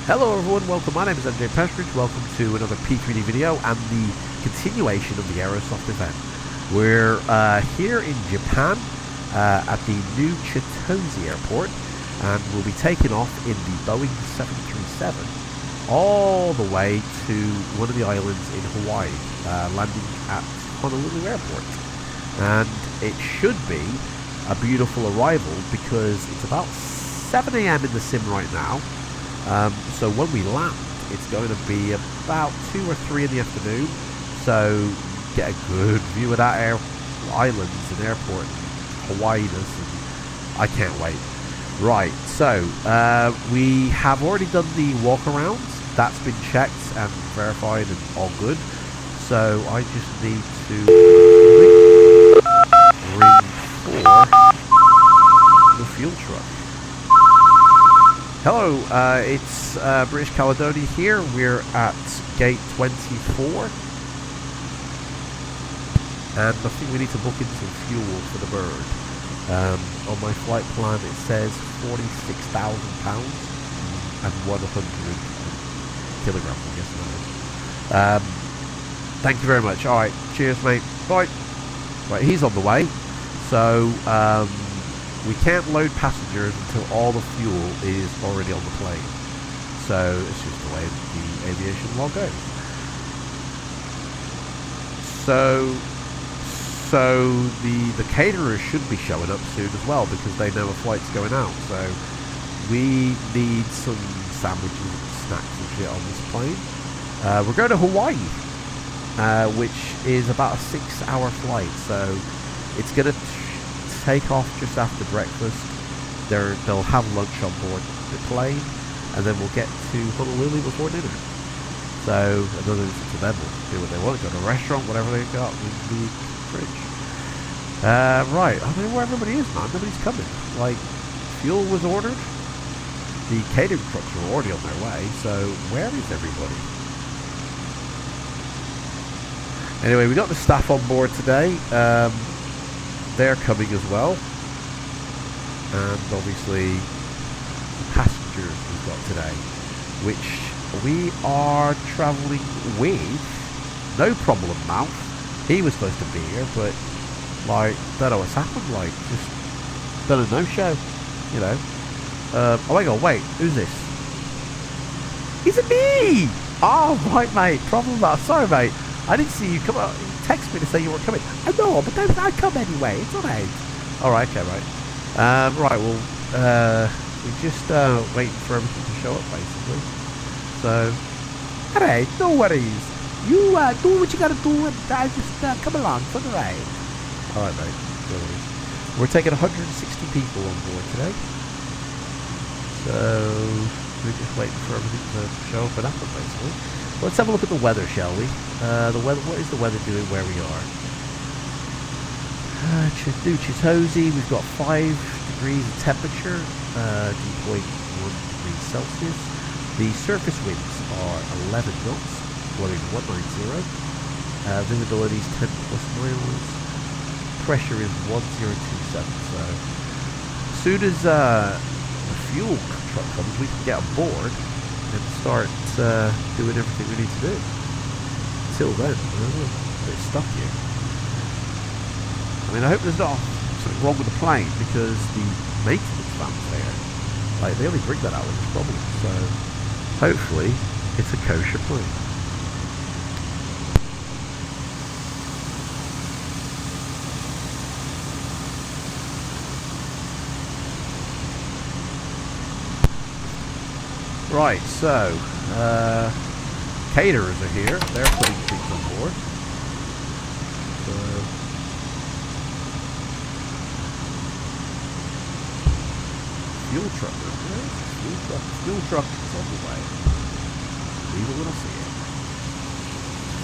Hello everyone, welcome, my name is MJ Pestridge, welcome to another P3D video and the continuation of the Aerosoft event. We're here in Japan at the new Tues airport, and we'll be taking off in the Boeing 737 all the way to one of the islands in Hawaii, landing at Honolulu Airport. And it should be a beautiful arrival because it's about 7 AM in the sim right now. So when we land, it's going to be about 2 or 3 in the afternoon, so get a good view of that islands and airport, Hawaii-ness, and I can't wait. Right, so we have already done the walk-arounds. That's been checked and verified and all good, so I just need to ring for the fuel truck. Hello, it's British Caledonia here. We're at gate 24. And I think we need to book in some fuel for the bird. On my flight plan it says £46,000 and 100 kilograms, I guess that is. Thank you very much. Alright, cheers mate. Bye. Right, he's on the way. So, we can't load passengers until all the fuel is already on the plane. So it's just the way the aviation law goes. So the caterers should be showing up soon as well because they know a flight's going out. So we need some sandwiches and snacks and shit on this plane. We're going to Hawaii, which is about a 6-hour flight. So it's going to take off just after breakfast. They'll have lunch on board the plane, and then we'll get to Honolulu before dinner. So another to them, will do what they want, go to a restaurant, whatever they got in the fridge. Right, I don't know where everybody is, man. Nobody's coming. Like, fuel was ordered, the catering trucks are already on their way, so where is everybody? Anyway, we got the staff on board today. They're coming as well, and obviously the passengers we've got today, which we are travelling with. No Problem Mouth, he was supposed to be here, but like, don't know what's happened, like, just done a no-show, you know. Oh my god, wait, who's this? Is it me? Oh, right mate, Problem Mouth, sorry mate, I didn't see you come out. Text me to say you weren't coming. I know, but don't I come anyway? It's alright. Alright, okay, right. Right, well, we're just waiting for everything to show up, basically. So, alright, no worries. You do what you gotta do, and I just come along for the ride. Alright, mate, no worries. We're taking 160 people on board today. So, we're just waiting for everything to show up and happen, basically. Let's have a look at the weather, shall we? The weather. What is the weather doing where we are? New Chitose, we've got 5 degrees of temperature, dew point 1 degree Celsius. The surface winds are 11 knots, blowing 190. Visibility is 10 plus miles. Pressure is 1027. So, as soon as the fuel truck comes, we can get on board and start doing everything we need to do. Until then, we're a bit stuck here. I mean, I hope there's not something wrong with the plane, because the maintenance vans there, like, they only bring that out when there's problems. So hopefully it's a kosher plane. Right, so caterers are here. They're putting things on board. So fuel truck. Fuel truck is on the way. We will see it.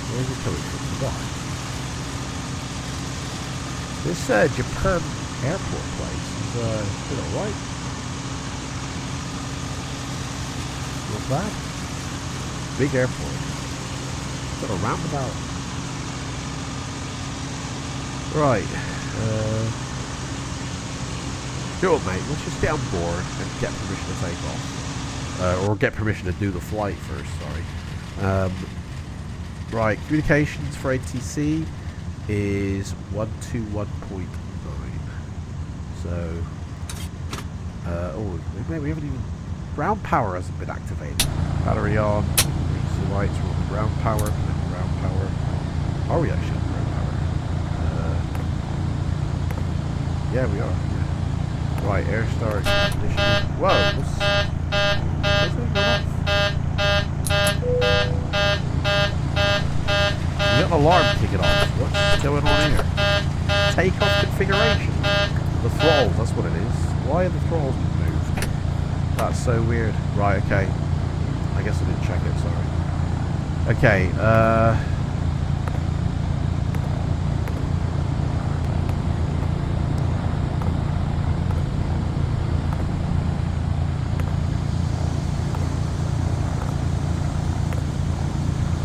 Where's it coming from? Goodbye. This Japan airport place is been alright. Not bad. Big airport. Got a roundabout. Right. Do it, mate. Let's just get on board and get permission to take off. Or get permission to do the flight first, sorry. Right, communications for ATC is 121.9. So, oh, we haven't even... Ground power hasn't been activated. Battery on. Emergency lights. We're on ground power. Ground power. Are we actually on ground power? Yeah, we are. Yeah. Right, air start. Conditioning. Whoa! What's going on? We got an alarm kicking off. What's going on here? Takeoff configuration. The throttles, that's what it is. Why are the throttles moved? That's so weird. Right, okay. I guess I didn't check it, sorry. Okay,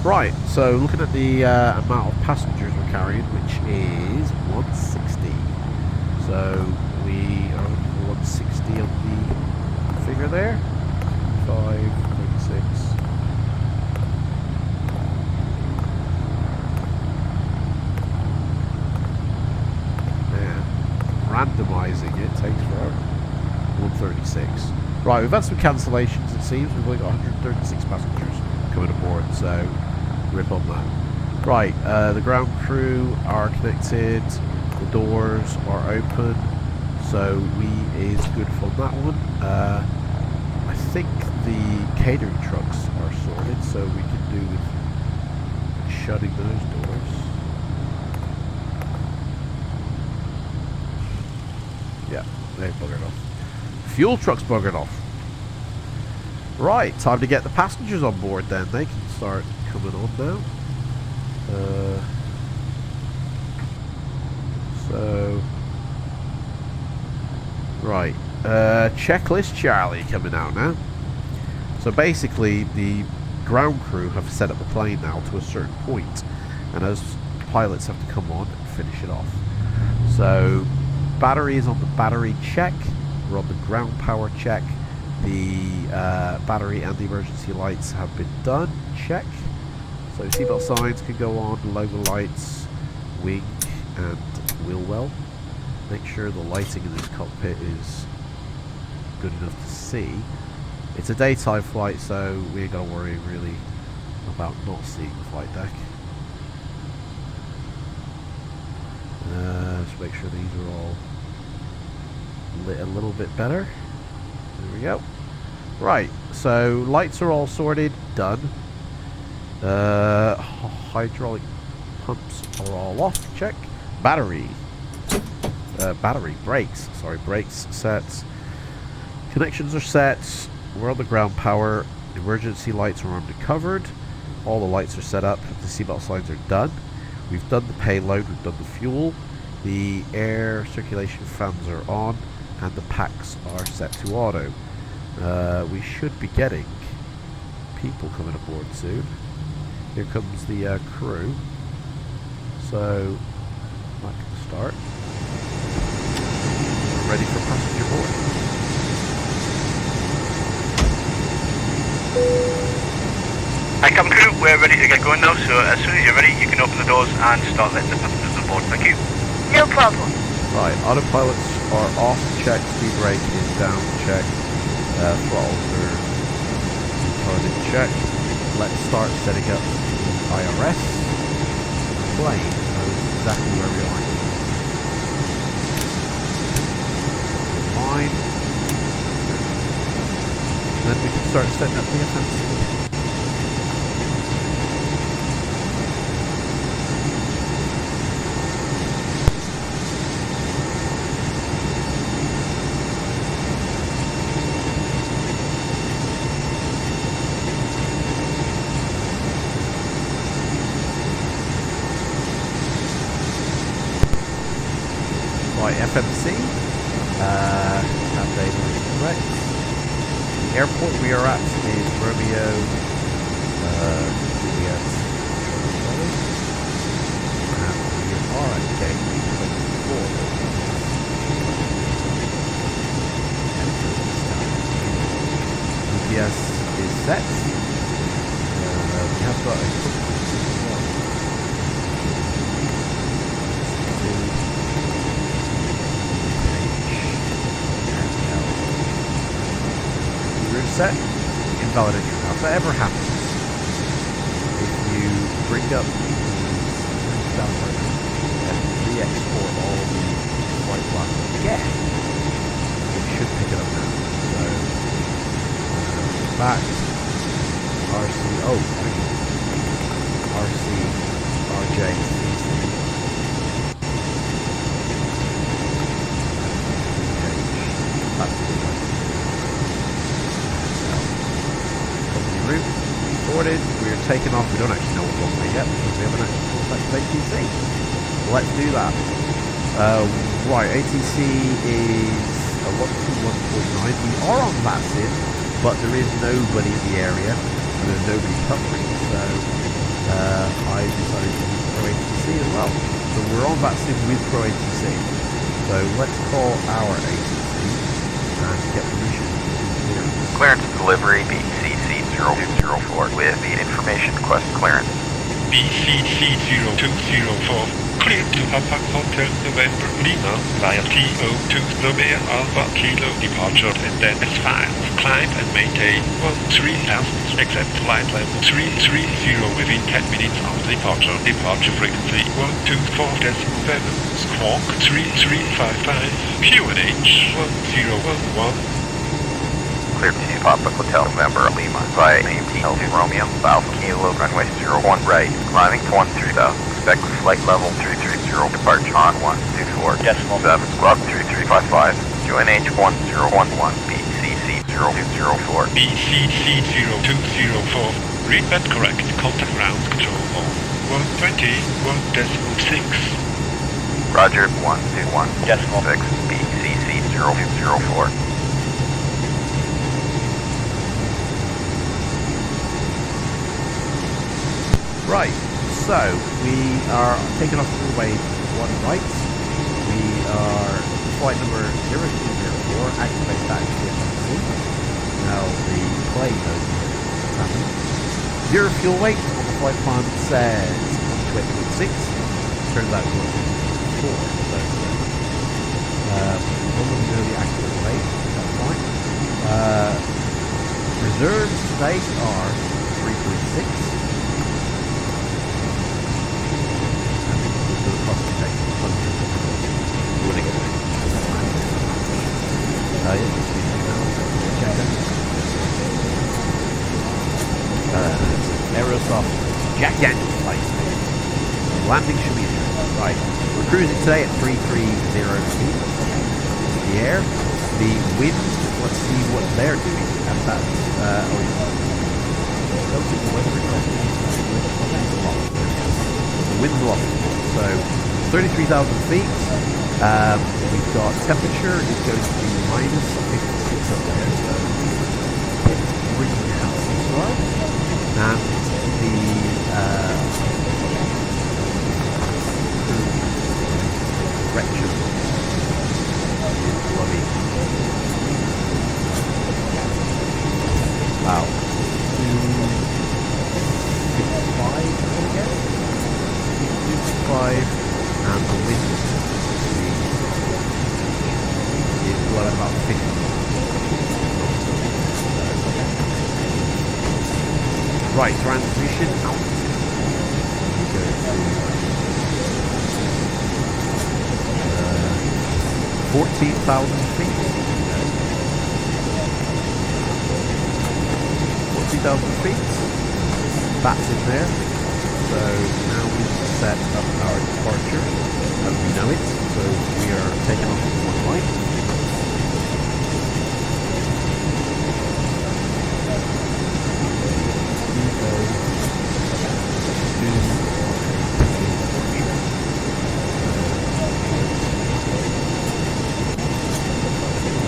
right, so looking at the amount of passengers we're carrying, which is 160. So we are looking for 160 on the figure there. 5, 36. Man, randomizing it takes forever. 136. Right, we've had some cancellations, it seems. We've only got 136 passengers coming aboard, so rip on that. Right, the ground crew are connected, the doors are open, so we is good for that one. I think the catering trucks are sorted, so we can do with shutting those doors. Yeah, they've buggered off. Fuel trucks buggered off. Right, time to get the passengers on board then. They can start coming on now. Right, checklist Charlie coming out now. So basically the ground crew have set up the plane now to a certain point, and as pilots have to come on and finish it off. So battery is on the battery check, we're on the ground power check. The battery and the emergency lights have been done. Check. So seatbelt signs can go on, logo lights, wing and wheel well. Make sure the lighting in this cockpit is good enough to see. It's a daytime flight, so we ain't gotta worry really about not seeing the flight deck. Just make sure these are all lit a little bit better. There we go. Right, so lights are all sorted, done. Hydraulic pumps are all off, check. Battery. Brakes. Sorry, brakes set. Connections are set. We're on the ground power. Emergency lights are undercovered. All the lights are set up. The seatbelt signs are done. We've done the payload. We've done the fuel. The air circulation fans are on. And the packs are set to auto. We should be getting people coming aboard soon. Here comes the crew. So, back to the start. We're ready for passenger board. Hi, cabin crew, we're ready to get going now, so as soon as you're ready, you can open the doors and start letting the passengers on board. Thank you. No problem. Right, autopilots are off, check, speed brake is down, check, throttles are retarded, check. Let's start setting up the IRS. The plane knows exactly where we are. Line. Then we can start setting up the FMC. Right, FMC, update is correct. The airport we are at is Romeo, Juliet, and we are at gate 24. GPS is set. We have got a couple set, invalid entry. Now, if that ever happens, if you bring up these down and re-export all the flight plans again, it should pick it up now. So, back, RC, RC, RJ, CC. That's the one. Route sorted, we're taking off. We don't actually know what runway yet because we haven't actually contacted ATC. Let's do that. Right, ATC is a 121.9. We are on VATSIM, but there is nobody in the area and there's nobody covering, so I decided to use Pro ATC as well. So we're on VATSIM with Pro ATC. So let's call our ATC and get permission to clearance. Clearance delivery BCC 0204 with the information request clearance. BCC 0204, clear to Papa Hotel November Lima via TO2 Romeo Alpha Kilo departure and then S5. Climb and maintain 13,000 except flight level 330 within 10 minutes after departure. Departure frequency 124.7, squawk 3355, QNH 1011. Clear to Papa Hotel November Lima via AMT-L2 Romeo Alpha Kilo runway 01 right, climbing 13,000. Expect flight level 330, departure on 124.7, squawk 3355, QNH 1011, BCC 0204. BCC 0204, read that correct, contact ground control on 120.1.6. Roger, 121.6, BCC 0204. Right, so we are taking off runway 1 right. We are flight number 0204, activate that FMC. Now the plane knows what's happening. Zero fuel weight on the flight plan says 120.6. Turns out it's 124. So we know the accurate weight, that's fine. Reserves today are 3.6. Aerosoft Jack Daniels flight. Landing should be interesting. Right, we're cruising today at 330 feet in the air. The wind, let's see what they're doing. And that's the wind's a lot. So 33,000 feet. We've got temperature is going to be minus 56 up there, so it's bringing out as well. And the direction is bloody. Wow. 265, I guess. 265, and the wind is blowing about 50. Right, transmission out. We go to 14,000 feet. 2,000 feet. That's in there. So now we can set up our departure as we know it. So we are taking off from one line.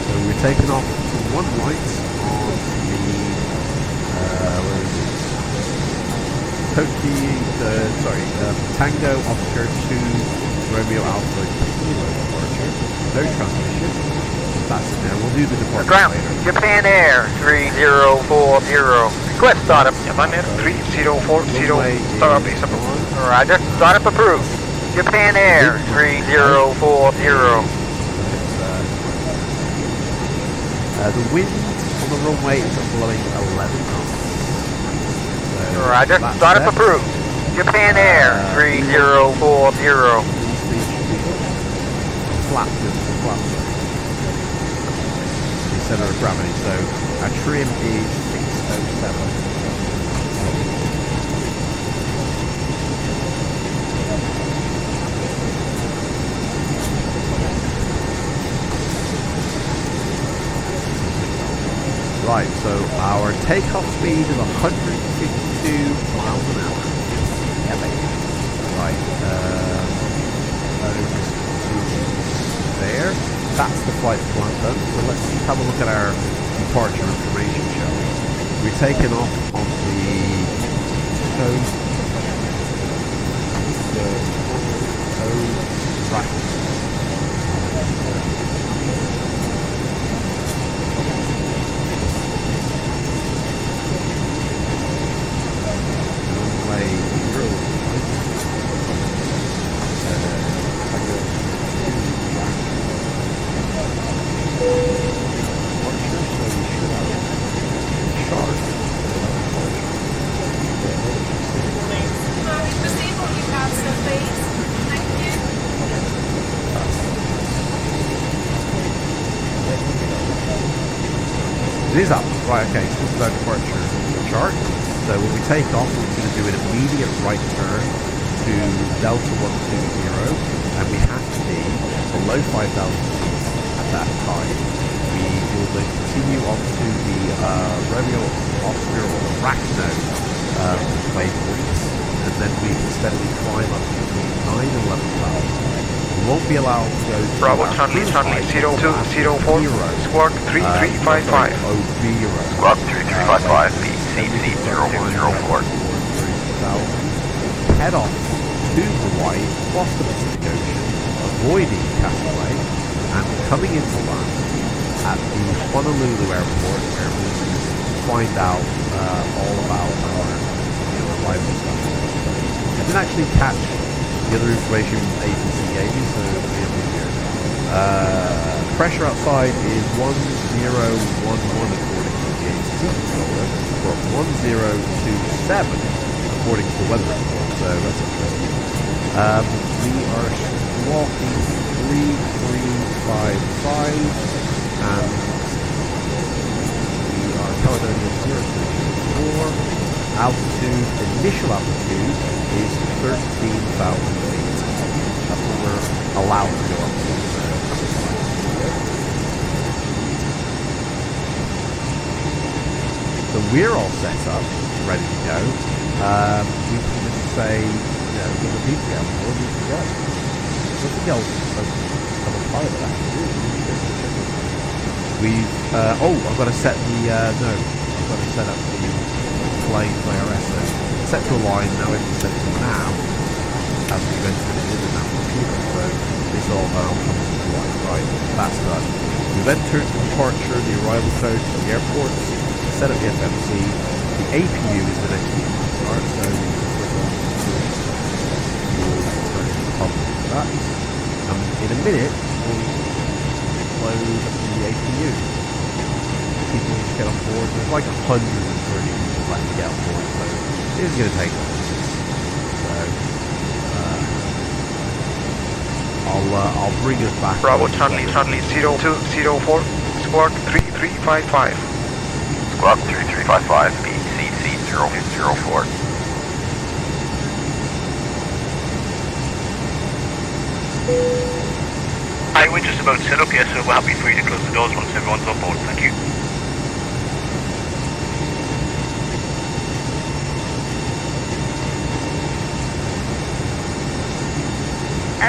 So we're taking off to one right on the where is it? Tango Oscar 2 Romeo Alpha Kilo departure. No transmission. That's in there. We'll do the departure Ground, later. Japan Air 3040. Request startup. Japan Air 3040. Startup is approved. Roger. Startup approved. Japan Air 3040. The wind on the runway is blowing 11 knots. So Roger. Startup approved. Japan Air 3040. Flat. The center of gravity. So our trim is 607. Right, so our takeoff speed is 152 miles an hour. Yeah, baby. Right, there. That's the flight plan done. So let's have a look at our departure information, shall we? We're taking off on the coast. Right. It is up. Right, okay, so this is our departure chart. So when we take off, we're going to do an immediate right turn to Delta 120, and we have to be below 5,000 feet at that time. We will then continue on to the Romeo Oscar or the Rachno waypoints, and then we can steadily climb up to between 9 and 11,000. We won't be allowed to go to Bravo, Charlie 0204, Squawk 3355. Squawk 3355, BCC 0204. Head off to Hawaii, across the Pacific Ocean, avoiding Castaway, and coming into land at the Honolulu airport, where we can find out all about our arrival stuff. I didn't actually catch the other information agency gave me, so we have it here. Pressure outside is 1011 according to the agency controller, or 1027 according to the weather report, so that's interesting. We are walking 3355, and we are Caledonia 024. Altitude, initial altitude is 13,000 feet. That's what we're allowed to go up to. So we're all set up, ready to go. We can just say, when the people get on board, we can go. Nothing else as a pilot I have to do. We've, I've got to set the, I've got to set up the flames IRS. So set to a line, now we can set to now, as we've entered it in the now computer. So this all now comes into life, right? That's done. We've entered the departure, the arrival code to the airport, set up the FMC. The APU is the next thing to start, so we can put on fuel turn the pump for that. In a minute, we'll load the APU. People just get on board. There's like 130 people left to get on board, so it is going to take long. So I'll bring us back. Bravo, Charlie 0204, Squawk 3355. Squawk 3355, 0204. Hi, we're just about set up here, so we're happy for you to close the doors once everyone's on board. Thank you.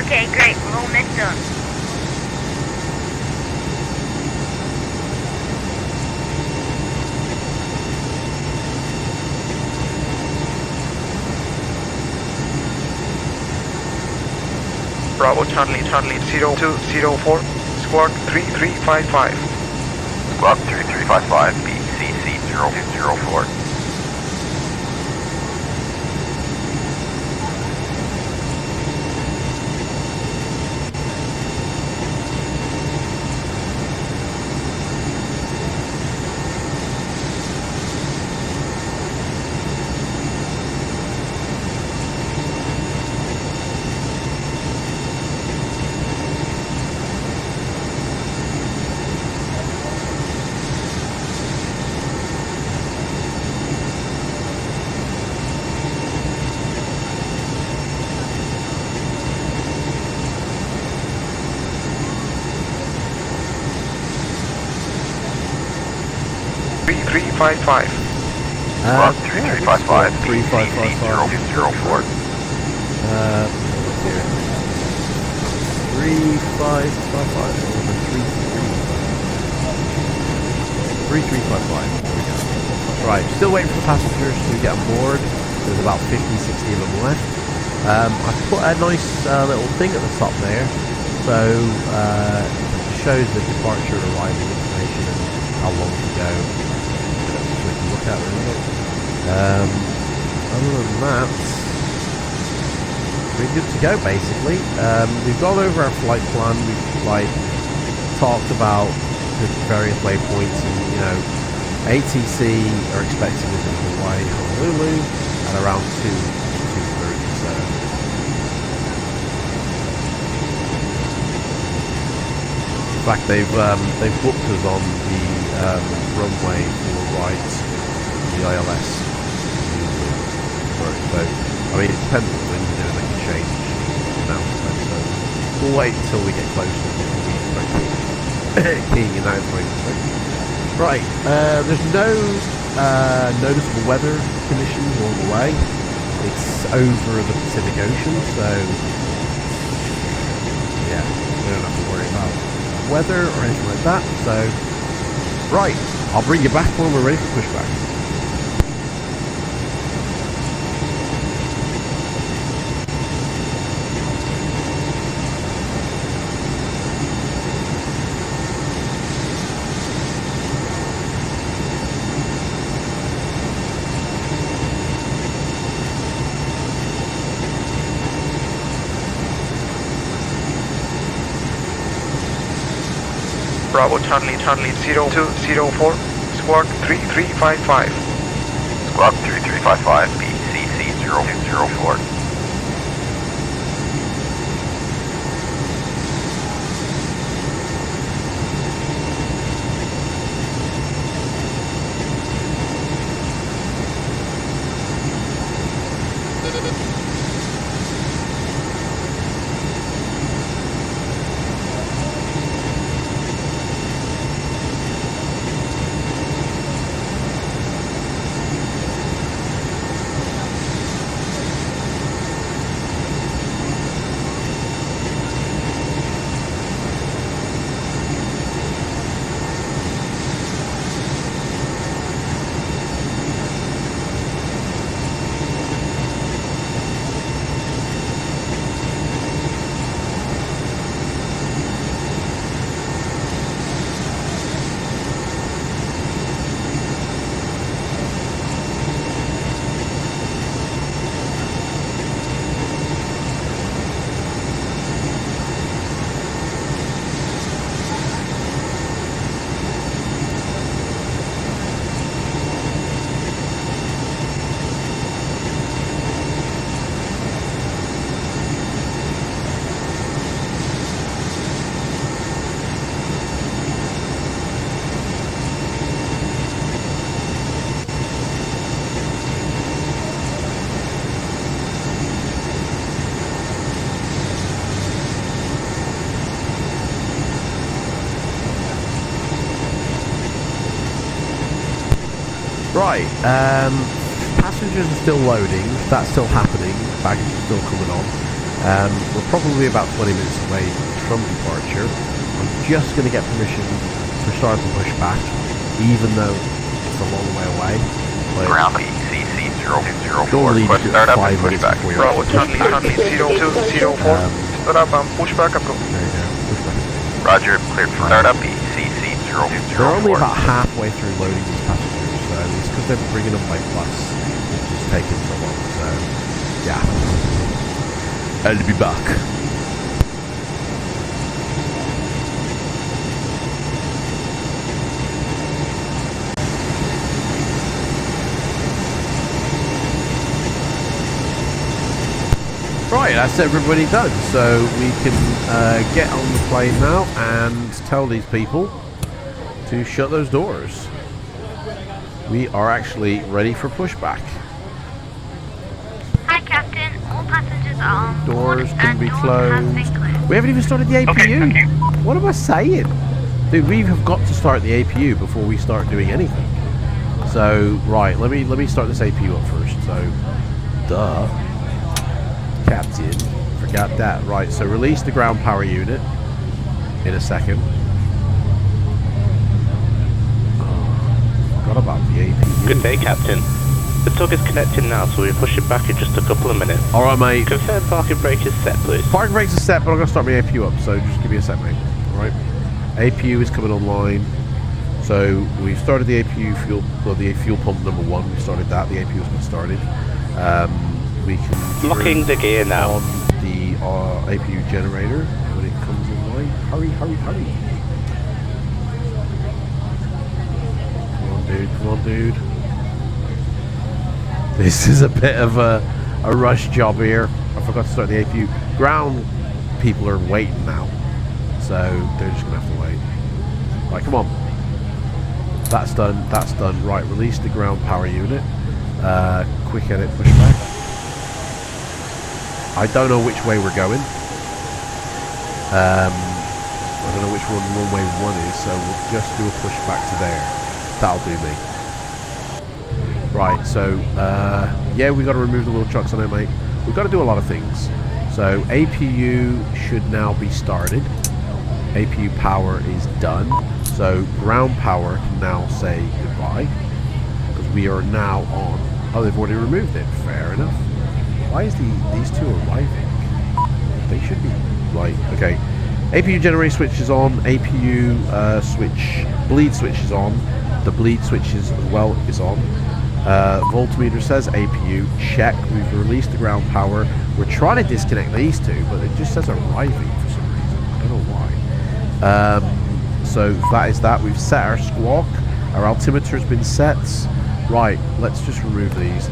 Okay, great. We're almost done. Bravo Charlie 0204, squawk 3355. Squawk 3355, BCC 0204. 3355. Squawk 3355, BCC 0204. 3355. There we go. Right, still waiting for the passengers to get on board. There's about 50, 60 of them left. I've put a nice little thing at the top there, so it shows the departure and arrival information and how long to go. That's what you look at, really. Other than that, we're good to go, basically. We've gone over our flight plan. We've talked about the various waypoints, and ATC are expecting us in Hawaii, Honolulu, at around 2:30. So in fact, they've booked us on the runway for rides, the ILS. So I mean, it depends on the wind, they can change announcement. So we'll wait until we get closer before we start keying in that information. Right, there's no noticeable weather conditions along the way. It's over the Pacific Ocean, so yeah, we don't have to worry about weather or anything like that. So, right, I'll bring you back when we're ready for pushback. Bravo Charlie 0204, squawk 3355. Squawk 3355, BCC 0204. Right, passengers are still loading, that's still happening, baggage is still coming on. We're probably about 20 minutes away from departure. I'm just going to get permission to start the pushback, even though it's a long way away. Ground PCC 0204. Don't leave Request it startup 5 and minutes pushback. before you're Bravo Charlie, Charlie 0204. Startup and pushback approved. There you go, pushback. Roger, cleared for startup PCC 0204. They're only about halfway through loading these passengers, so it's because they're bringing them by bus, which is taking so long, so yeah. I'll be back. Right, that's everybody done, so we can get on the plane now and tell these people to shut those doors. We are actually ready for pushback. Hi, Captain. All passengers are on board Doors can and be doors closed. have been closed. We haven't even started the APU. Okay, thank you. What am I saying? Dude, we have got to start the APU before we start doing anything. So, right, let me start this APU up first. So, duh. Captain, forgot that. Right, so release the ground power unit in a second. Oh, forgot about the APU. Good day, Captain. The tug is connecting now, so we'll push it back in just a couple of minutes. Alright, mate. Confirm parking brake is set, please. Parking brakes are set, but I'm going to start my APU up, so just give me a sec, mate. Alright. APU is coming online. So we've started the APU fuel, well, the fuel pump number 1, we started that, the APU has been started. We can Locking the gear now. on the APU generator when it comes online. Hurry, hurry, hurry. Come on, dude. This is a bit of a rush job here. I forgot to start the APU. Ground people are waiting now, so they're just gonna have to wait. Right, come on. That's done. That's done. Right, release the ground power unit. Quick edit pushback. I don't know which way we're going. I don't know which one runway 1 is, so we'll just do a pushback to there. That'll do me. Right, so yeah, we got to remove the wheel trucks on it, mate. We've got to do a lot of things. So APU should now be started. APU power is done. So ground power can now say goodbye because we are now on. Oh, they've already removed it. Fair enough. Why is these two arriving? They should be right. Okay. APU generator switch is on. APU bleed switch is on. The bleed switch as well is on. Voltmeter says APU. Check. We've released the ground power. We're trying to disconnect these two, but it just says arriving for some reason. I don't know why. So that is that. We've set our squawk. Our altimeter has been set. Right. Let's just remove these.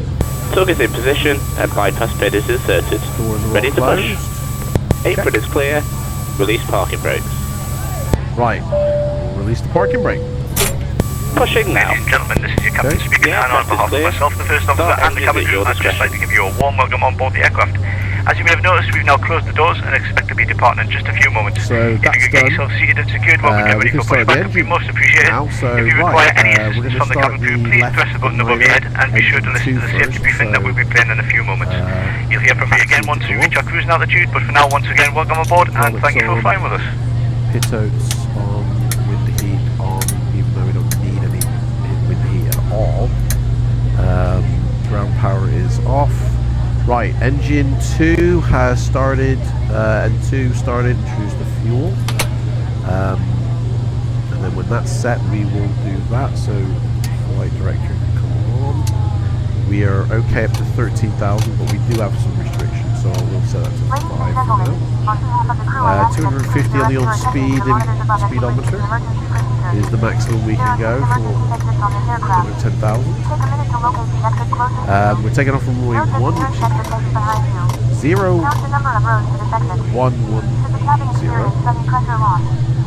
Tug is in position and bypass bed is inserted. Doors are Ready all to push. closed. Apron is clear. Release parking brakes. Right. Release the parking brake. Pushing now. Ladies and gentlemen, this is your captain Okay. speaking, Yeah, and on Captain, behalf of clear. myself, the first officer, Start and the engines cabin at crew, your I'd just like to discretion. give you a warm welcome on board the aircraft. As you may have noticed, we've now closed the doors and expect to be departing in just a few moments. So If that's you could get done. yourself seated and secured while we get We ready can for start the pushback, it would be engine most appreciated. now. So If you right, require any we're assistance going from to the start cabin crew, the please left press the button above your igniter, head and be sure to listen engine to the 2 safety first, briefing that so, we'll be playing in a few moments. You'll hear from me again once we reach our cruising altitude, but for now, once again, welcome aboard and thank you for flying with us. Pitotes on, window heat on, even though we don't need any window heat at all. Ground power is off. Right, engine 2 has started, N2 started, choose the fuel. And then when that's set, we will do that. So, flight director can come on. We are okay up to 13,000, but we do have some restrictions, so we'll set that to 5 for now. 250 on the speedometer is the maximum we can go for under 10,000. We're taking off from runway 1, which is 0110.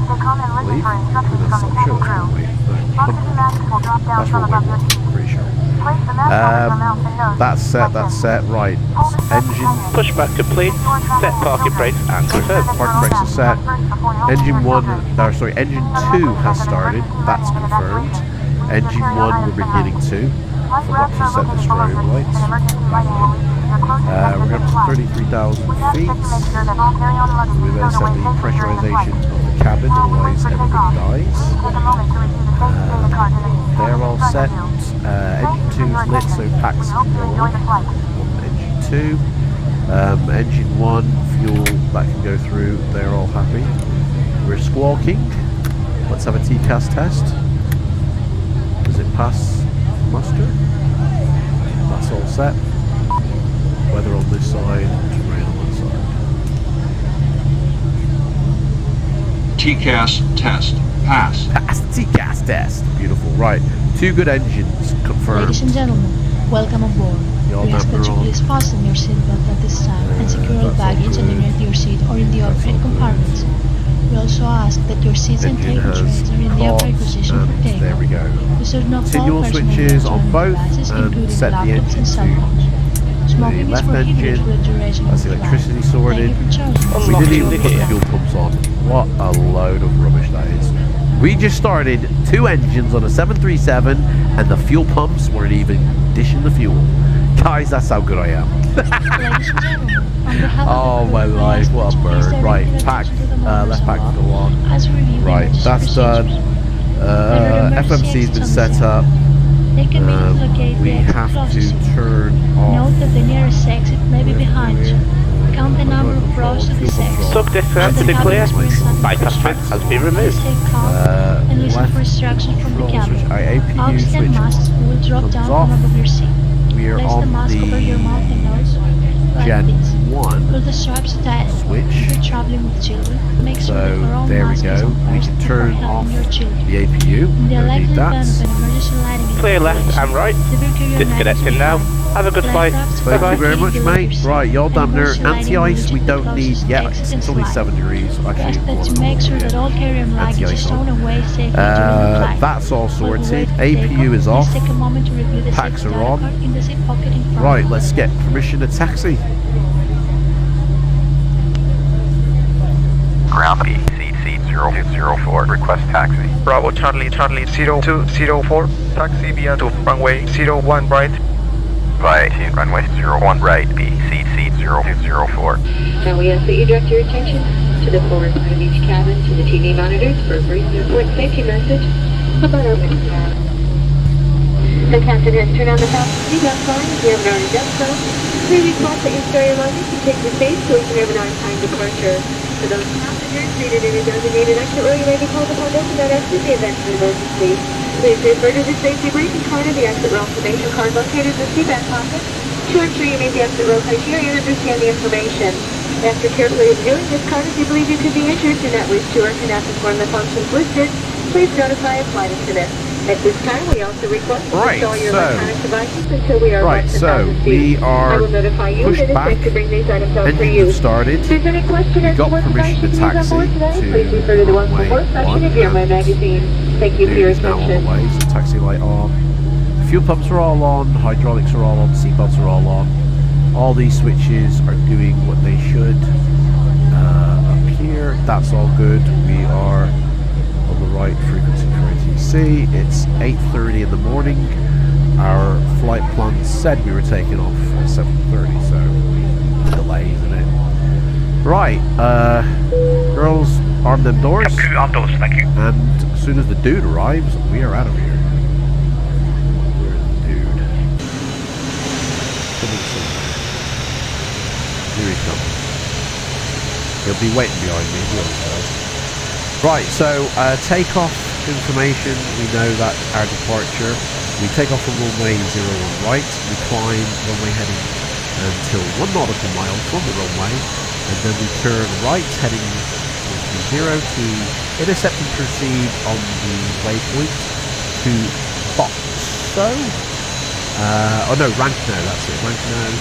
I believe. That's not sure. That's runway 1, pretty sure. That's set, right. Engine Pushback complete. Set parking brakes and confirm. parking brakes are set. Engine 2 has started. That's confirmed. Engine 1 we're beginning to. Forgot to set the strobe lights. Bang on. We're up to 33,000 feet. We then set the pressurization of the cabin, otherwise everybody dies. They're all set. Engine 2 is lit, so packs can go on engine 2. Engine 1, fuel, that can go through. They're all happy. We're squawking. Let's have a TCAS test. Does it pass muster? That's all set. Weather on this side, terrain on that side. TCAS test. Pass. Pass the TCAS test. Beautiful. Right. 2 good engines confirmed. Ladies and gentlemen, welcome aboard. We ask that you please fasten your seatbelt at this time and secure all baggage underneath your seat or in the upright compartments. We also ask that your seats and table trays are in the upright position for takeoff. There we go. This does not Continual switches on both and set the engine to the left engine. That's the electricity sorted. We didn't even put the fuel pumps on. What a load of rubbish that is. We just started 2 engines on a 737 and the fuel pumps weren't even dishing the fuel. Guys, that's how good I am. Oh my life, what a bird. Right, pack, left pack can go on. Right, that's done. FMC's been set up. We have to turn off. Note that the nearest exit may be behind you. Count the number of rows to this exit. Stock disconnected and clear. Bypass pack has been removed. And listen for instructions from the cabin. APU Oxygen masks will drop down from above your seat. We are Place on the mask over your mouth and nose, like Gen this. 1 Pull the straps tight. switch. If you're traveling with children, make sure that your own there we mask is go. on We first can before turn helping off your children. the APU. In the Don't need likely that. event of an emergency lighting Clear left and right. Disconnecting now. Have a good flight. Thank you very much, mate. Right, y'all down there. Anti-ice we don't need yet. It's only 7 degrees. Actually, Ask that you make sure that all carry-on luggage is stowed away safely during the flight. that's all While we sorted. wait for APU takeoff, is off. Please take a moment to review the Packs safety are data on. card in the zip pocket in front. Right, let's get permission to taxi. Ground B, seat 0204, request taxi. Bravo Charlie 0204, taxi via to runway 01 right. Via to runway 01 right, B, seat 0204. Now we ask that you direct your attention to the forward side of each cabin to the TV monitors for a brief and important safety message about our window. The captain has turned on the fasten seatbelt sign. If you haven't already done so, we request that you store your luggage and take your seat so we can have an on-time departure. For those passengers seated in a designated exit row, you may be called upon to open that exit in the event of an emergency. Please refer to the safety briefing card of the exit row information card located in the seatbelt pocket to ensure you meet the exit row criteria and understand the information. After carefully reviewing this card, if you believe you could be injured, do not wish to, or cannot perform the functions listed, please notify a flight attendant. At this time, we also request that you install your electronic devices until we are less than 1,000 feet. We are I will notify you pushed that it's back. safe to bring these items out for Engines use. have started. If there's any question as to got what permission devices to to use on taxi board today, to please refer to the One runway More section 1 of your My Magazine. Thank you for your Is now on the attention. way, so taxi light on. Fuel pumps are all on, hydraulics are all on, seatbelts are all on. All these switches are doing what they should. Up here, that's all good. We are on the right frequency for ATC. It's 8:30 in the morning. Our flight plan said we were taking off at 7:30, so delay, isn't it? Right, girls, arm them doors. Crew arm doors, thank you. And as soon as the dude arrives, we are out of here. Where's the dude? Coming somewhere. Here he comes. He'll be waiting behind me, he always does. Right, so takeoff information, we know that our departure. We take off from runway 01 right, we climb runway heading until 1 nautical mile from the runway, and then we turn right heading from 0 to intercept and proceed on the waypoint to Boxo. Rankno, that's it, Rankno.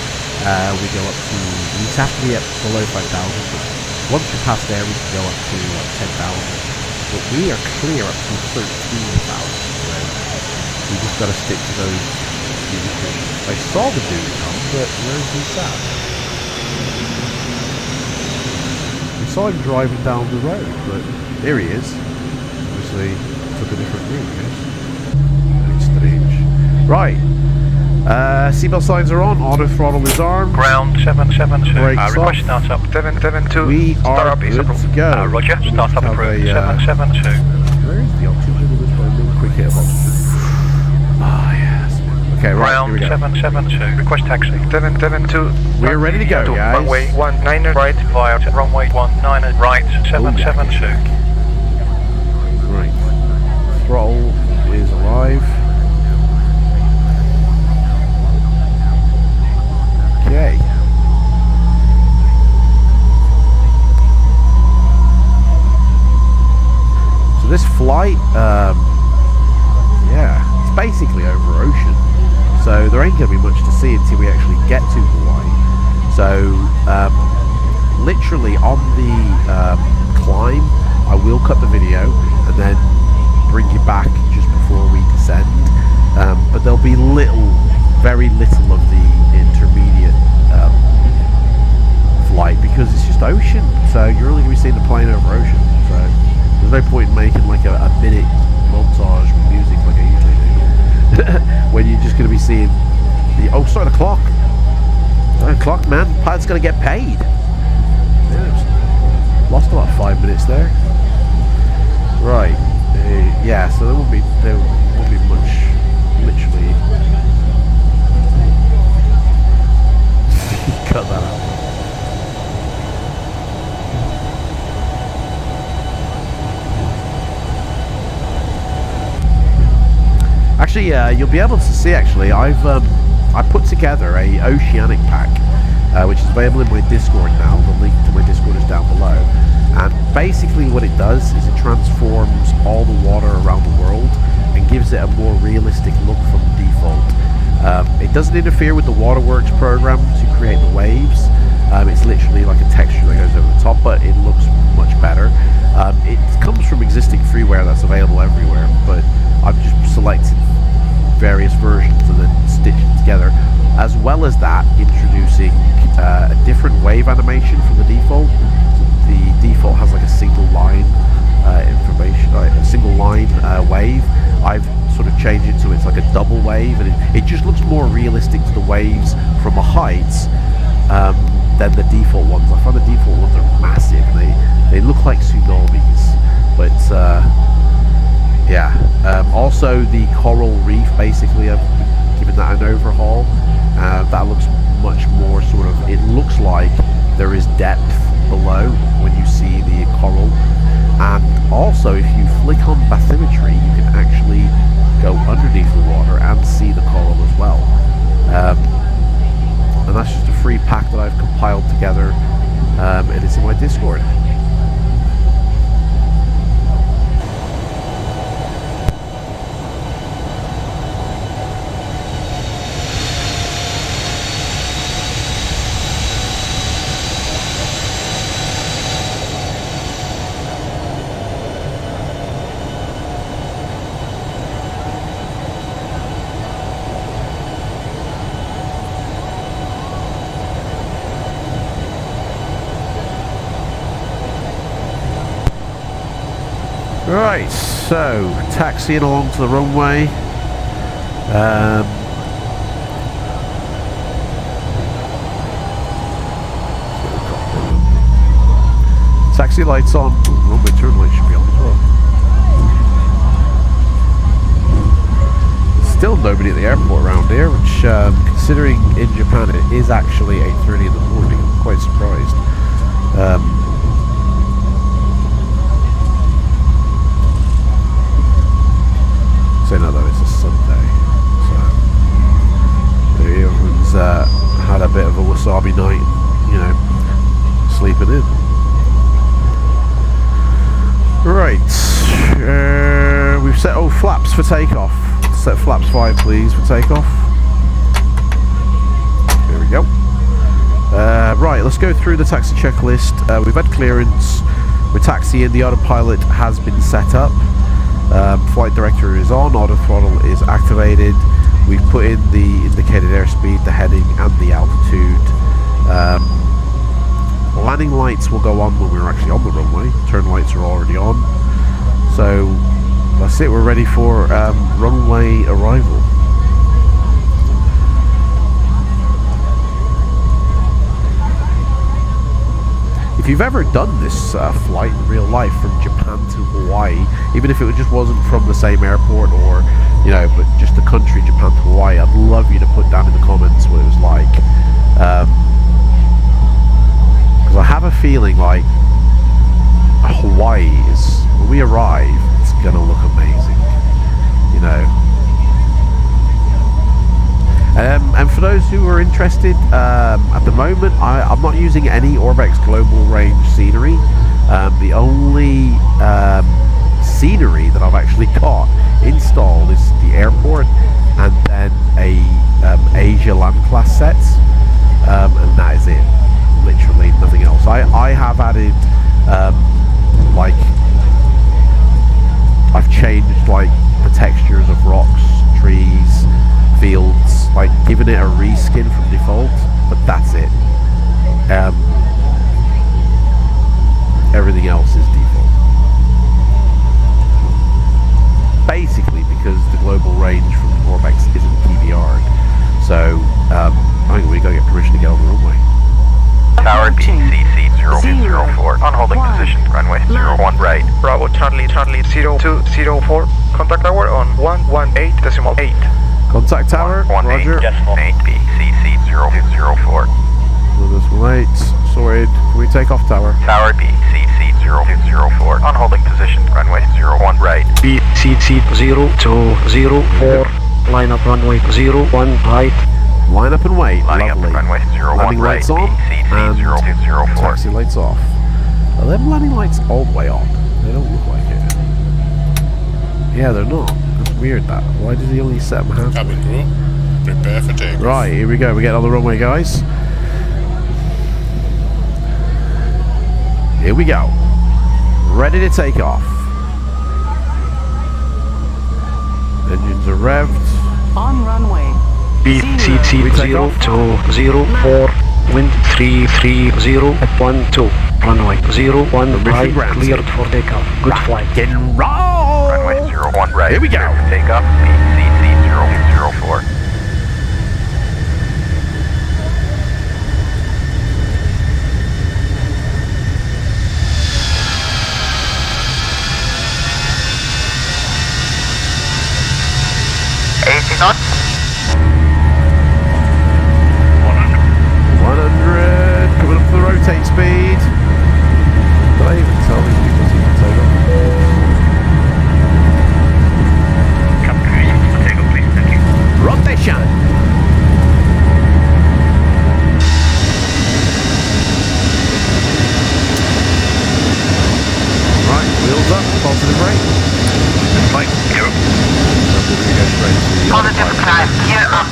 We go up to, we have to be at below 5,000, but once we pass there we can go up to 10,000. But we are clear up to 13,000, so we just got to stick to those communications. I saw the dude come, but where's he at? We saw him driving down the road, but there he is. Obviously, took a different route, I guess. Very strange. Right, Seatbelt signs are on. Auto throttle is armed. Ground 772. Brakes Request off. start up 772. We Start are up is good approved. to go. Roger. Start up Have approved. a, 772. Where is the oxygen? Quick hit of oxygen. Oh yes. Okay, right. Ground Here we go. 772. Request taxi 772. We're ready to go, guys. Runway 19 right via runway 19 right 772. Right. Throttle is alive. Okay. So this flight, yeah, it's basically over ocean. So there ain't going to be much to see until we actually get to Hawaii. So literally on the climb, I will cut the video and then bring you back just before we descend. But there'll be very little of the intermediate flight because it's just ocean. So you're only going to be seeing the plane over ocean. So there's no point in making like a minute montage with music like I usually do when you're just going to be seeing the the clock. 9 o'clock, man. Pilot's going to get paid. Yeah, lost about 5 minutes there. Right. Yeah. So there won't be much. Literally. Cut that out. Actually, you'll be able to see. Actually, I put together a Oceanic Pack, which is available in my Discord now. The link to my Discord is down below. And basically, what it does is it transforms all the water around the world and gives it a more realistic look from default. It doesn't interfere with the Waterworks program to create the waves. It's literally like a texture that goes over the top, but it looks much better. It comes from existing freeware that's available everywhere, but I've just selected various versions and then stitched it together. As well as that, introducing a different wave animation from the default. The default has like a single line information, a single line wave. I've sort of changed it so it's like a double wave, and it just looks more realistic to the waves from a height than the default ones. I find the default ones are massive. They look like tsunamis, but yeah. Also, the coral reef, basically, I've given that an overhaul. That looks much more sort of. It looks like there is depth below when you see the coral. And also, if you flick on bathymetry, you can actually go underneath the water and see the coral as well. And that's just a free pack that I've compiled together, and it's in my Discord. Right, so taxiing along to the runway. Taxi lights on. Runway turn lights should be on as well. Still nobody at the airport around here, which, considering in Japan it is actually 8:30 in the morning, I'm quite surprised. So no, though, it's a Sunday, so everyone's had a bit of a wasabi night, you know, sleeping in. Right, we've set flaps for takeoff. Set flaps 5, please, for takeoff. There we go. Right, let's go through the taxi checklist. We've had clearance. We're taxiing. The autopilot has been set up. Flight director is on, auto throttle is activated. We've put in the indicated airspeed, the heading and the altitude. Landing lights will go on when we're actually on the runway. Turn lights are already on. So that's it, we're ready for runway arrival. if you've ever done this flight in real life from Japan to Hawaii, even if it just wasn't from the same airport or, you know, but just the country Japan to Hawaii, I'd love you to put down in the comments what it was like. Because I have a feeling like Hawaii is, when we arrive, it's gonna look amazing, you know. And for those who are interested, at the moment I'm not using any Orbex Global Range scenery. The only scenery that I've actually got installed is the airport and then a Asia Land Class sets, and that is it. Literally nothing else. I have added like, I've changed like the textures of rocks, trees, fields, like giving it a reskin from default, but that's it. Everything else is default, basically, because the global range from Orbex isn't PBR'd. So I think we gotta get permission to get on the runway. Tower BCC 0204 on holding position, runway 01 right. Bravo Charlie 0204. Contact tower on 118.8. Contact tower, roger. 8 BCC 0204. 1.8, sorted. Can we take off tower? Tower BCC 0204 on holding position, runway 01 right. BCC 0204, line up runway 01 right. Line up and wait. Lining Lovely. up runway 01 landing right. lights on BCC and 0204. taxi lights off. Are them landing lights all the way on? They don't look like it. Yeah, they're not. That's weird, that. Why does he only set them half? Cabin crew, prepare for takeoff. Right, here we go. We get on the runway, guys. Here we go. Ready to take off. Engines are revved. On runway. BCC 0204, wind 330 at 12. Runway 01 right, cleared for takeoff. Good flight. Rock and roll! Runway 01 right. Here we go. Clear for takeoff, BCC 0204. Knots. 100, coming up for the rotate speed. Did I even tell these people to take off? Captain Cruise, for takeoff, please, thank you. Rotation! Right, wheels up, positive brake. Mike, gear up. Positive climb, gear up.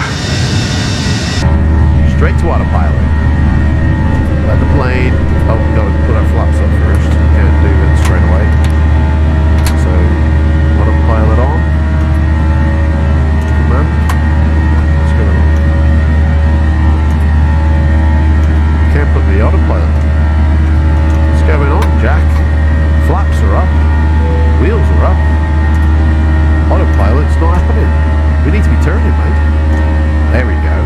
Straight to autopilot. Let the plane. Oh, we gotta put our flaps up first. Can't do it straight away. So, autopilot on. Command. What's going on? Can't put the autopilot. What's going on, Jack? Flaps are up. Wheels are up. Autopilot's not happening. We need to be turning, mate. There we go.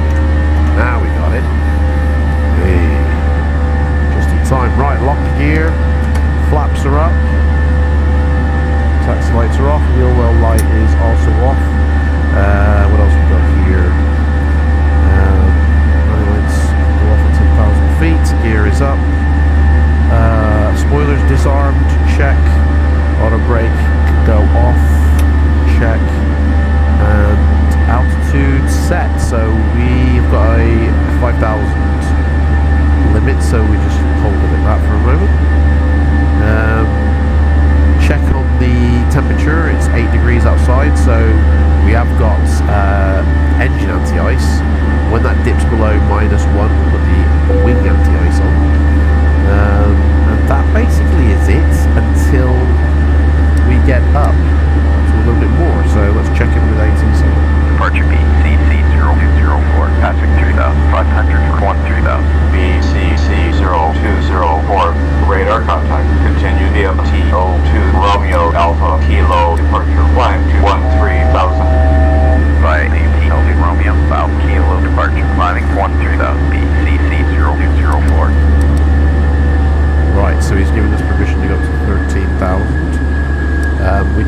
Now we got it. Hey. Just in time. Right, lock the gear. Flaps are up. Taxi lights are off. Wheel well light is also off. What else we got here? Running lights go off at 10,000 feet. Gear is up. Spoilers disarmed. Check. Auto brake go off. Check, and altitude set, so we've got a 5,000 limit, so we just hold it at that for a moment. Check on the temperature, it's 8 degrees outside, so we have got engine anti-ice. When that dips below -1, we'll put the wing anti-ice on. And that basically is it until we get up a little bit more, so let's check it with ATC. Departure BCC 0204, passing through the 500 for 13,000. BCC 0204, radar contact. Continue via TO2 Romeo Alpha Kilo, departure climb to 13,000. By ATL Romeo Alpha Kilo, departure climbing 13,000.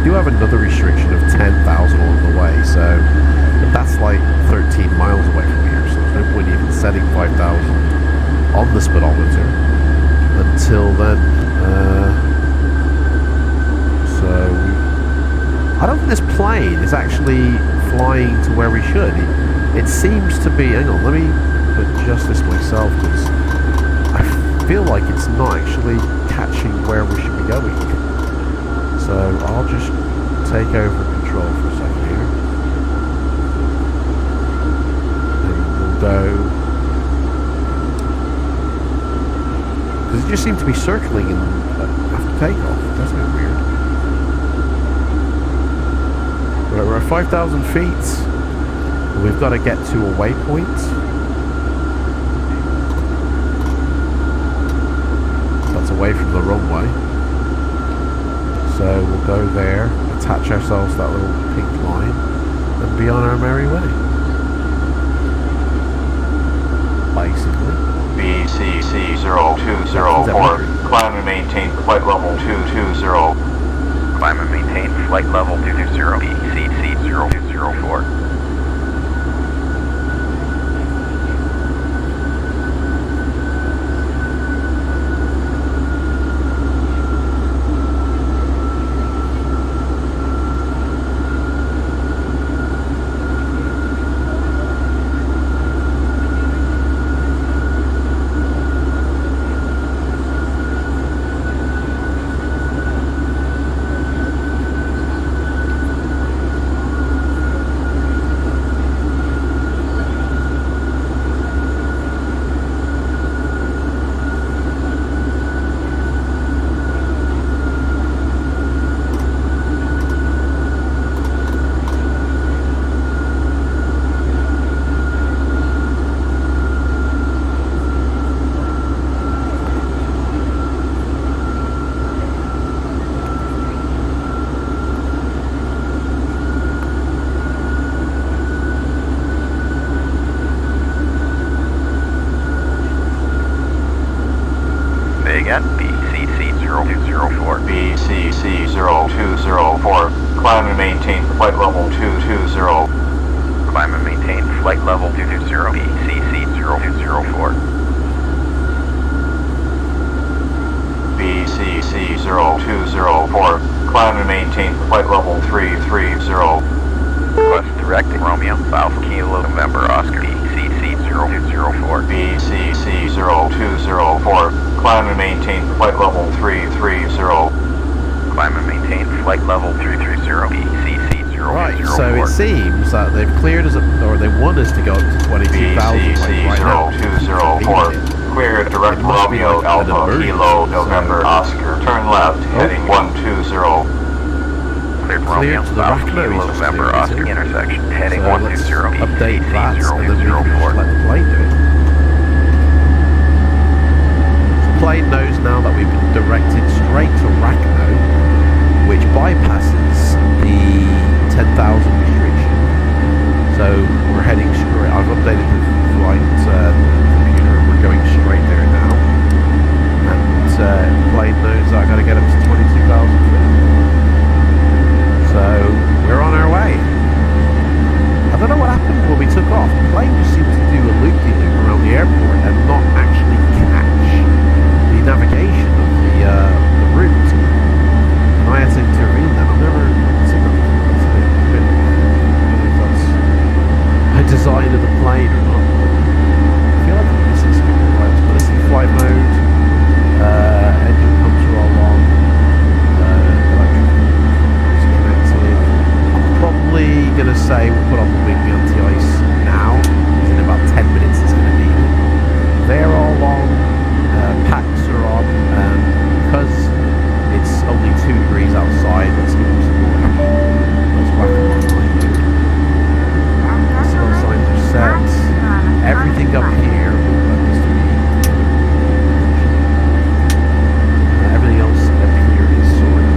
do have another restriction of 10,000 along the way, so that's like 13 miles away from here, so there's no point even setting 5,000 on the speedometer until then. I don't think this plane is actually flying to where we should. It seems to be, hang on, let me adjust this myself, because I feel like it's not actually catching where we should be going. So I'll just take over control for a second here. And we'll go, because it just seemed to be circling after takeoff. That's a bit weird. We're at 5,000 feet. And we've got to get to a waypoint. That's away from the runway. So we'll go there, attach ourselves to that little pink line, and be on our merry way. Basically. BCC0204, climb and maintain flight level 220. Climb and maintain flight level 220, BCC0204. BCC0204. BCC0204. Climb and maintain flight level 220. Climb and maintain flight level 220, BCC0204. BCC0204. Climb and maintain flight level 330. Request directing Romeo, Alpha Kilo, November, Oscar, BCC0204. BCC0204. Climb and maintain flight level 330. Climb and maintain flight level 330, BCC0204. Right, so it seems that they've cleared us up, or they want us to go up to 22,000 right now. BCC0204. Clear direct Romeo, Alpha Kilo, November, Oscar. Turn left, heading 120. Cleared Romeo, Alpha Kilo, November, Oscar intersection, heading 120, update that, and then we can just let the plane do it. The plane knows now that we've been directed straight to Rachno, which bypasses the 10,000 restriction. So we're heading straight. I've updated the flight computer, and we're going straight there now. And the plane knows that I've got to get up to 22,000 feet. So we're on our way. I don't know what happened when we took off. The plane just seemed to do a loop-de-loop around the airport and not actually catch the navigation of the route. And I had to intervene then. I've never seen that before. It's a bit, I don't know if that's a design of the plane or not. I feel like I'm missing something. Right, so let's see flight mode. Engine pumps are all on. Probably going to say we'll put on the wing anti-ice now, because in about 10 minutes it's going to be needed. They're all on, packs are on, because it's only 2 degrees outside, let's give them some more. Let's whack them on line mode. Signal signs are set. Everything up here, everything else up here is sorted.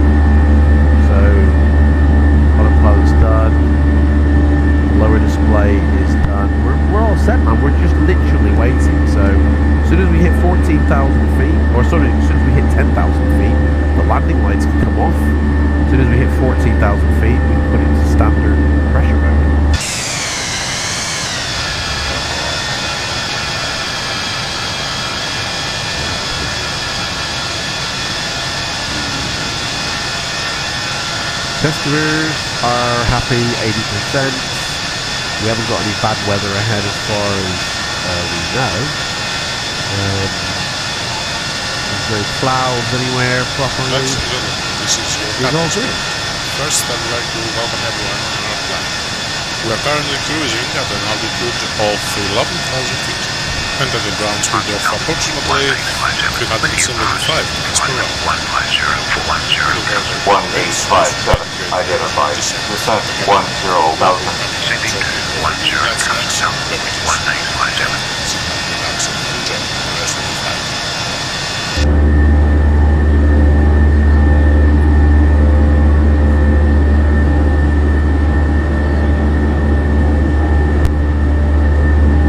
So autopilot's done. Lower the 13,000 feet, we put it to standard pressure mode. Customers are happy, 80%. We haven't got any bad weather ahead as far as we know. There's no clouds anywhere properly. This is your It's all good. First, I'd like to welcome everyone on our flight. We are currently cruising at an altitude of 11,000 feet and at a ground speed of approximately 375 miles per hour. 1857 identified. Descent 10,000.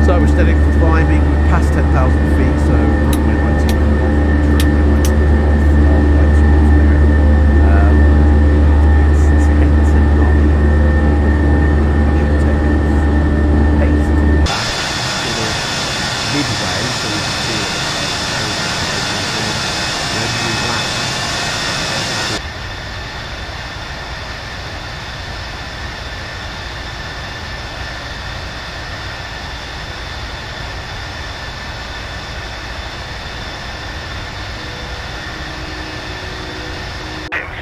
So we're steady climbing, we're past 10,000 feet, so runway right to all the way towards there. It's 10 to 9. I should take off pace back sort of midway so we can see it when we land.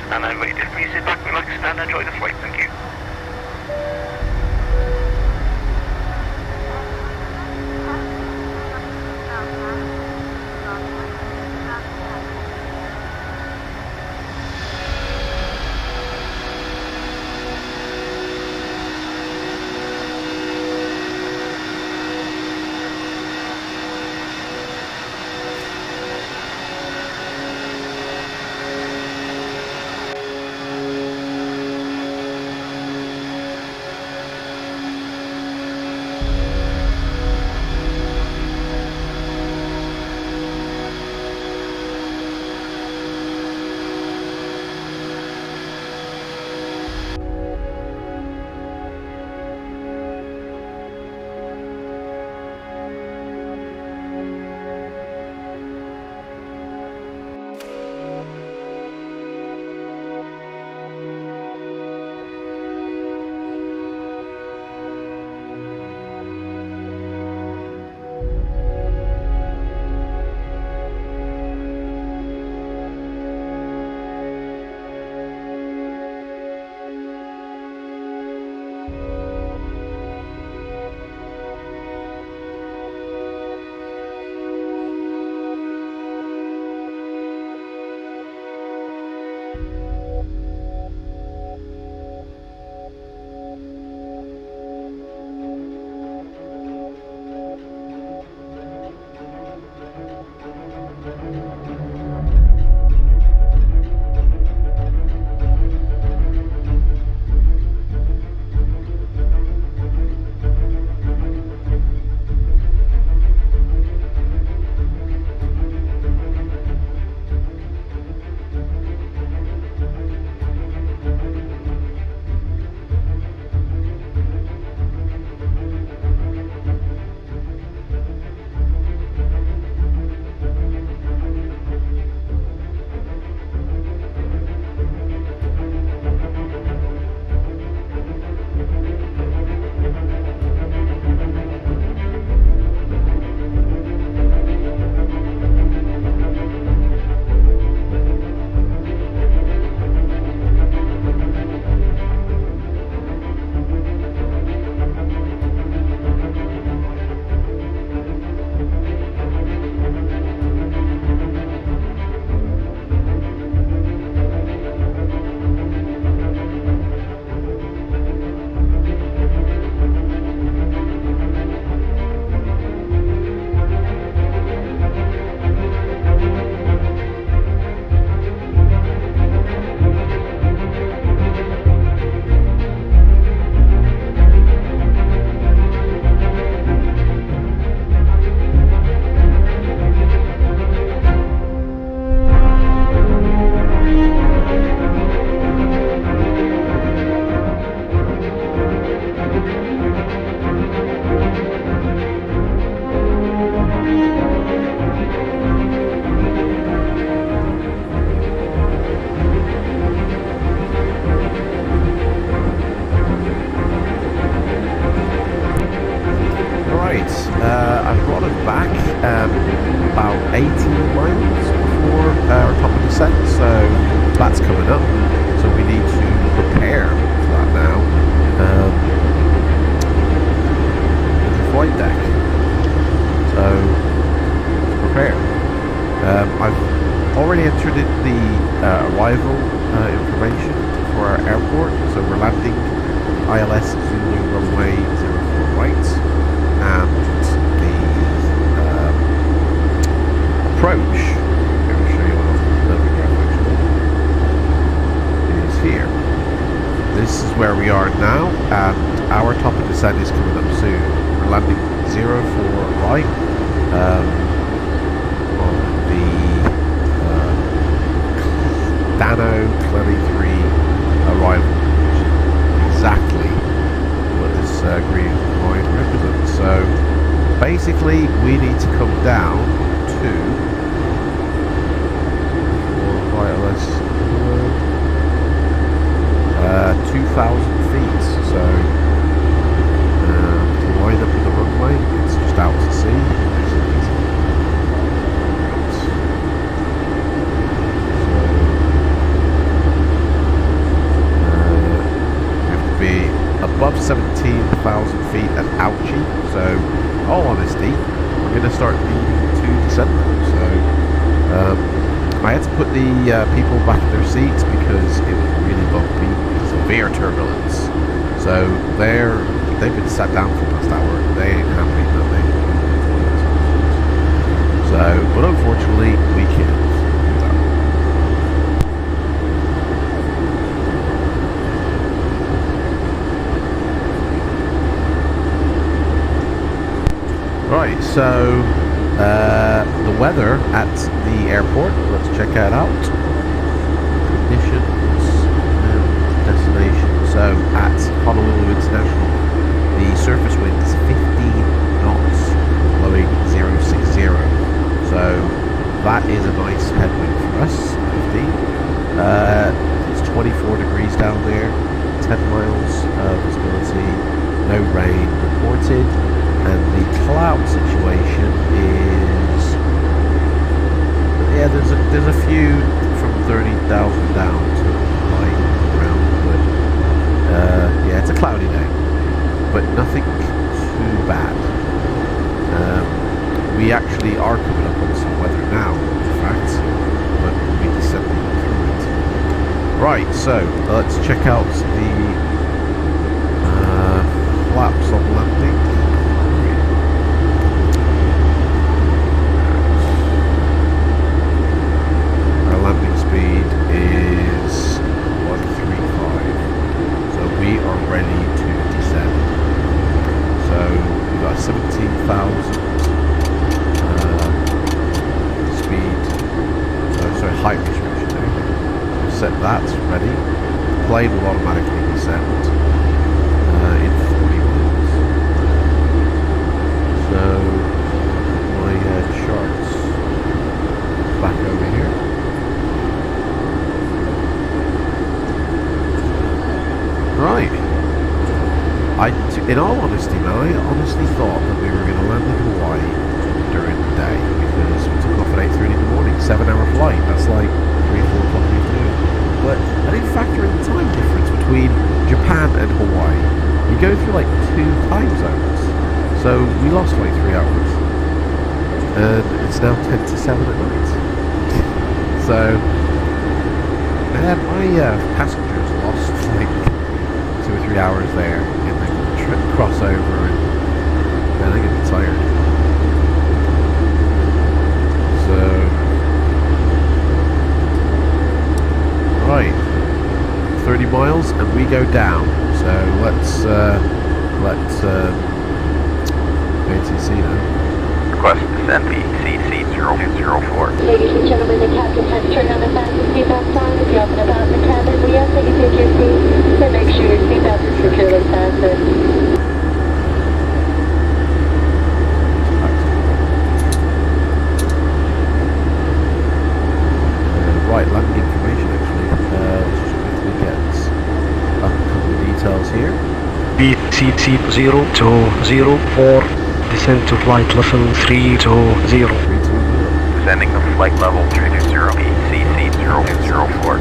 And I'm ready to please sit back, relax, and enjoy the flight. Thank you. descent, so that's coming up. So we need to prepare for that now. In the flight deck. So prepare. I've already entered in the arrival information for our airport. So we're landing ILS Zulu runway 04 right, and the approach, I'm going to show you on a photograph actually, is here. This is where we are now, and our top of descent is coming up soon. We're landing 04 right on the Dano 23 arrival, which is exactly what this green line represents. So basically we need to come down to 2,000 feet, so to line up with the runway, it's just out to sea. Above 17,000 feet and ouchie, so all honesty we're going to start needing to descend them. So I had to put the people back in their seats because it was really bumpy, severe turbulence. So they've been sat down for the past hour. They ain't happy that they so, but unfortunately we can't. Right, so the weather at the airport, let's check that out. Conditions and destination. So at Honolulu International, the surface wind is 15 knots, blowing 060. So that is a nice headwind for us, 15. It's 24 degrees down there, 10 miles visibility, no rain reported. And the cloud situation is, yeah, there's a few from 30,000 down to like around, but yeah, it's a cloudy day, but nothing too bad. We actually are coming up on some weather now, in fact, but we'll be descending through it. Right, so let's check out the flaps on landing. Landing speed is 135, so we are ready to descend. So we've got 17,000 speed, sorry, height restriction now. We'll set that ready. Plane will automatically descend in 40 minutes. So my charts back over here. Right. In all honesty, man, I honestly thought that we were going to land in Hawaii during the day because we took off at 8:30 in the morning, 7-hour flight. That's like 3 or 4 o'clock in the afternoon. But I didn't factor in the time difference between Japan and Hawaii. We go through like 2 time zones, so we lost like 3 hours, and it's now 10 to 7 at night. So, man, my passengers lost like 2 or 3 hours there in the crossover, and then I get tired. So, right, 30 miles and we go down. So let's ATC now. Request descend VCC 0204. Ladies and gentlemen, the captain has turned on the fasten seatbelt sign. If you're up and about in the cabin, we ask that you take your seat and make sure your seatbelt is securely fastened. Right, landing information actually. Let's just quickly get a couple of details here. BCC 0204, descend to flight level 320. Descending to flight level 320, BCC 0204.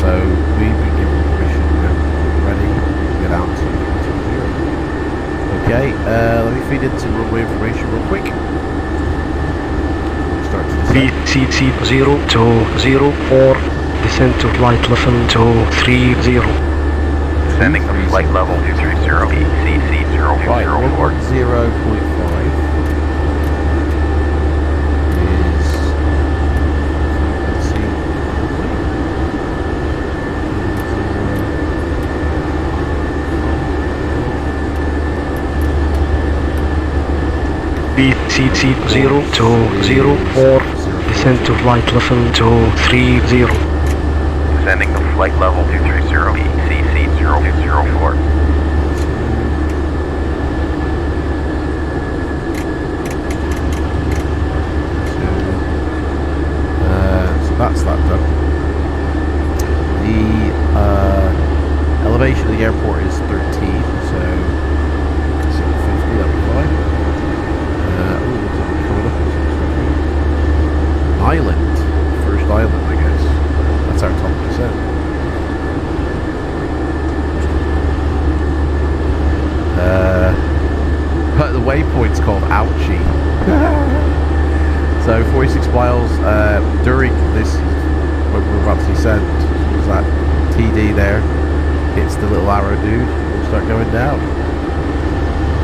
So we've been given permission when we're ready to get out to 20. Okay, let me feed into runway information real quick. Start to VCC 0204, descend to flight level 230. Descending to flight level 230, VCC 0204. Right, 0.5. VCC 0204, descend to flight level 230. Descending to flight level 230, VCC 0204. So that's that done. The elevation of the airport is 13, so 50, that'll be fine. Island. First island, I guess. That's our top percent. The waypoint's called Ouchie. So 46 miles during this, when we're about to descend, is that TD there hits the little arrow dude, we'll start going down.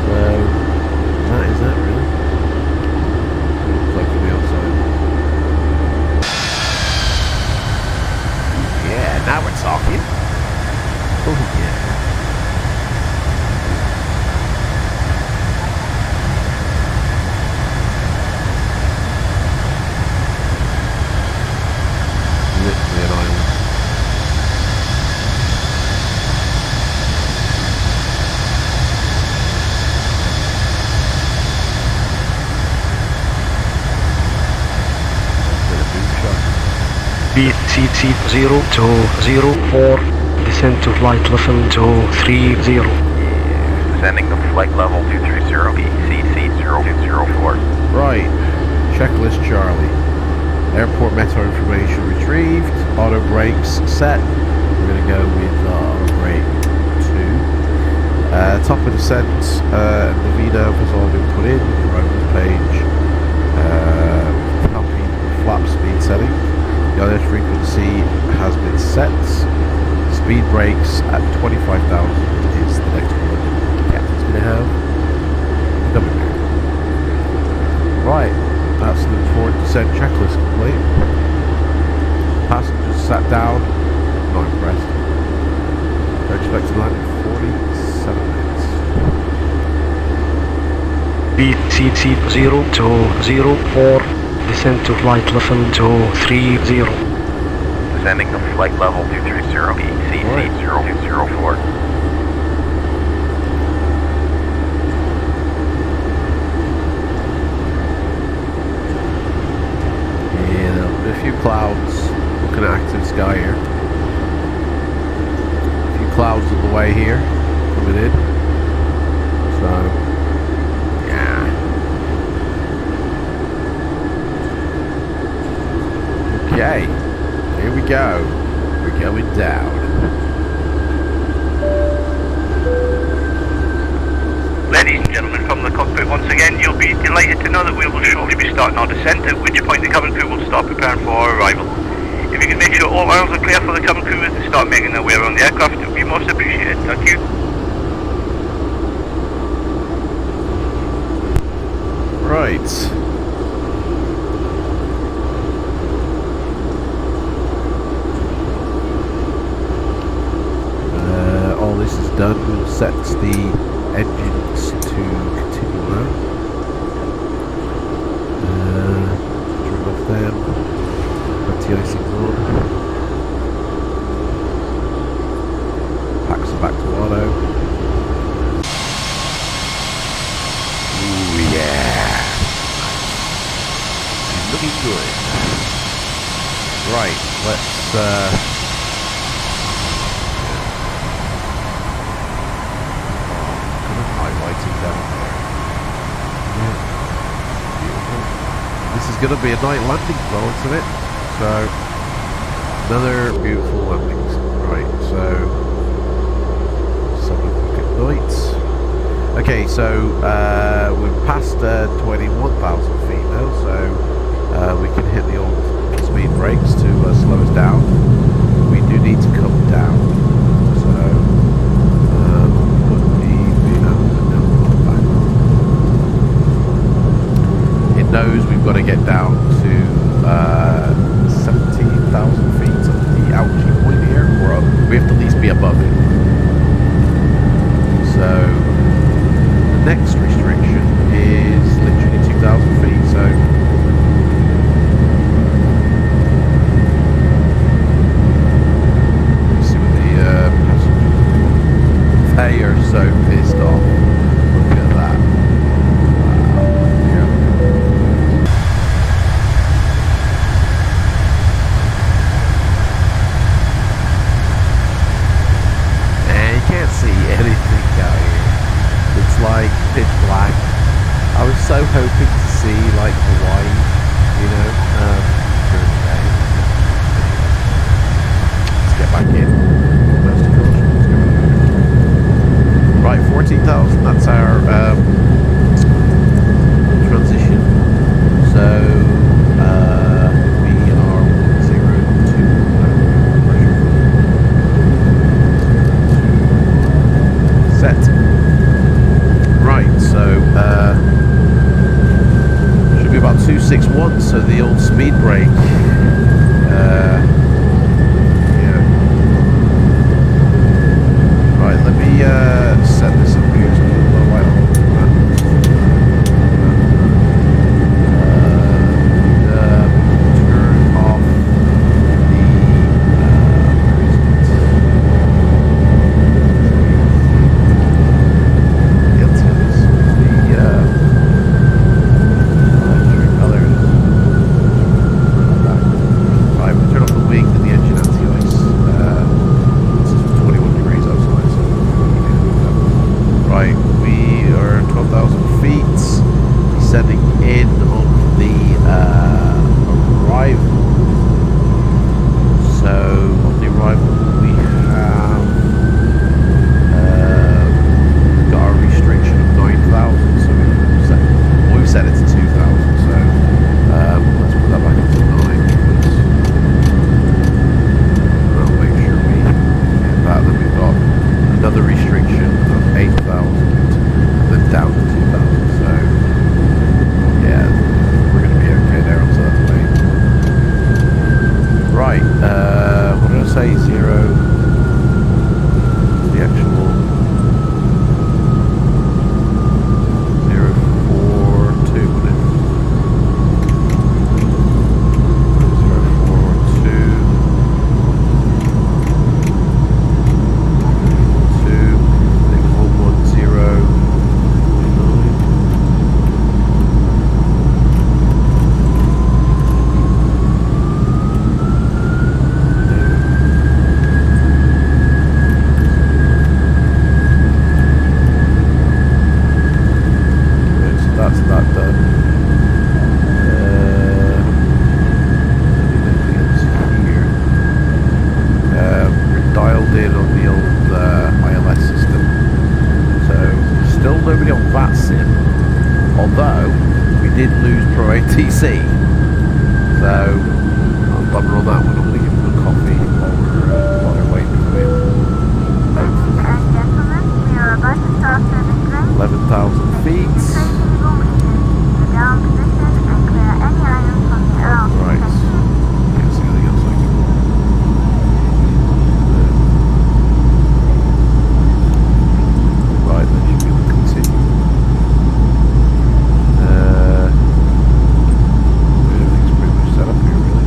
So that is that really. Looks like from the outside. Yeah, now we're talking. Oh yeah. Literally an island. VCC 0204, descend to flight level 230. Descending to flight level 230, VCC 0204. Right, checklist Charlie. Airport metro information retrieved, auto brakes set. We're going to go with auto brake 2. Top of descent, the VNAV has all been put in, arrival page, copy flap speed setting. The ILS frequency has been set. Speed brakes at 25,000 is the next one the captain's going to have. Right, that's the forward descent checklist complete. Passengers sat down, not impressed. They're expected to land in 47 minutes. VCC 0204, descend to flight level 230. Descending to flight level 230, VCC 0204. A few clouds, looking at active sky here. A few clouds on the way here, coming in. So, yeah. Okay, here we go. We're going down. Ladies and gentlemen, from the cockpit once again, you'll be delighted to know that we will shortly be starting our descent, at which point the cabin crew will start preparing for our arrival. If you can make sure all aisles are clear for the cabin crew as they start making their way around the aircraft, it would be most appreciated. Thank you. Right. All this is done. We'll set the engines to continue now. Turn off them. Anti-icing on. Packs them back to auto. Ooh yeah. Looking good. Right, let's highlighting down there. Yeah. Beautiful. This is going to be a night landing as well, isn't it? So, another beautiful landings. Right, so, let's have a look at nights. Okay, so we're past 21,000 feet now, so we can hit the old speed brakes to slow us down. We do need to come down, so put the back. It knows we've got to get down to 17,000 feet at the altitude point here, or we have to at least be above it. So the next restriction is literally 2,000 feet, so let's see what the passengers, they are so pissed off. Look at that. Wow. Yeah. And you can't see anything out here. It's like pitch black. I was so hoping to see like Hawaii, you know, during the day. Let's get back in. Right, 14,000. That's our transition. So we are 0 to pressure set. Right, so should be about 261, so the old speed brake, yeah. Right, let me set this up here so we'll know why turn off the, where is ATC. So I'll bummer on that one. I'm going to give him a coffee while we're waiting for him. Hopefully. 11,000 feet. Right. Can't see anything else I can do. Right, then you can continue. Everything's pretty much set up here, really.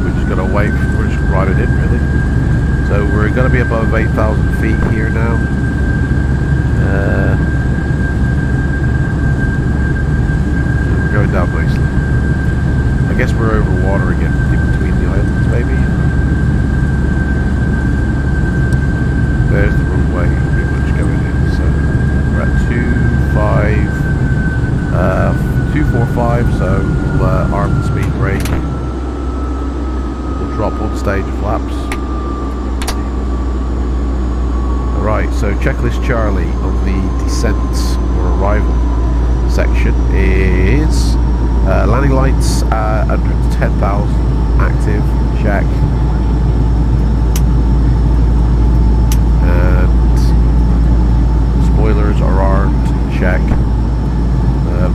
We're just going to wait, we're just ride it in, really. So we're going to be above 8,000 feet here now. We're going down nicely. I guess we're over water again, in between the islands, maybe. There's the runway pretty much going in. So we're at 2,5. on stage of flaps. Right, so checklist Charlie on the descent or arrival section is landing lights under 10,000 active, check. And spoilers are armed, check.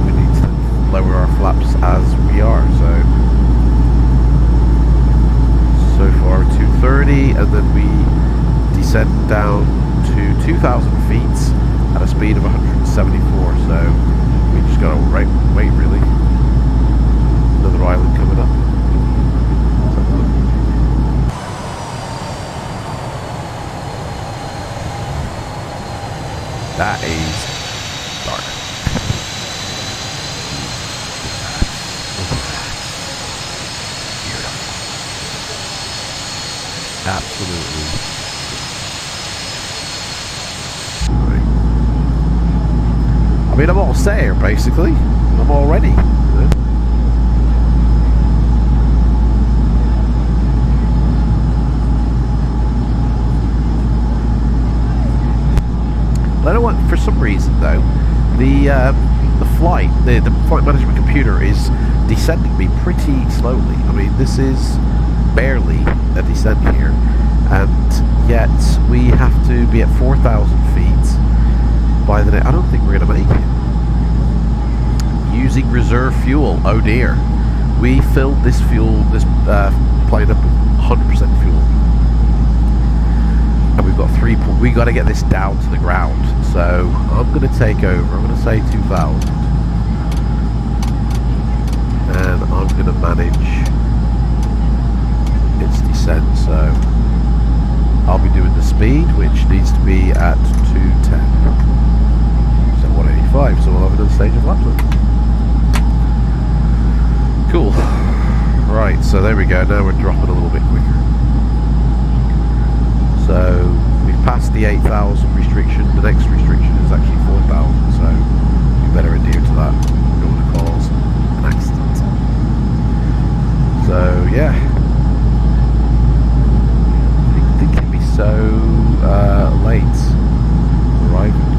We need to lower our flaps as we are, so far 230, and then we descend down to 2,000 feet at a speed of 174, so we just gotta wait really. Another island coming up. That is dark. Absolutely. Right. I mean, I'm all set here, basically. I'm all ready. I don't want, for some reason though, the flight management computer is descending me pretty slowly. I mean, this is barely a descent here, and yet we have to be at 4,000 feet by the day. I don't think we're going to make it. Using reserve fuel. Oh dear. We filled this plane up with 100% fuel. And we've got we got to get this down to the ground. So I'm going to take over. I'm going to say 2,000. And I'm going to manage its descent. So I'll be doing the speed, which needs to be at 210. So 185. So we'll have another stage of laps. Cool. Right, so there we go. Now we're dropping a little bit quicker. So we've passed the 8,000 restriction. The next restriction is actually 4,000, so we better adhere to that. We don't want to cause an accident. So yeah, I didn't think it'd be so late arriving.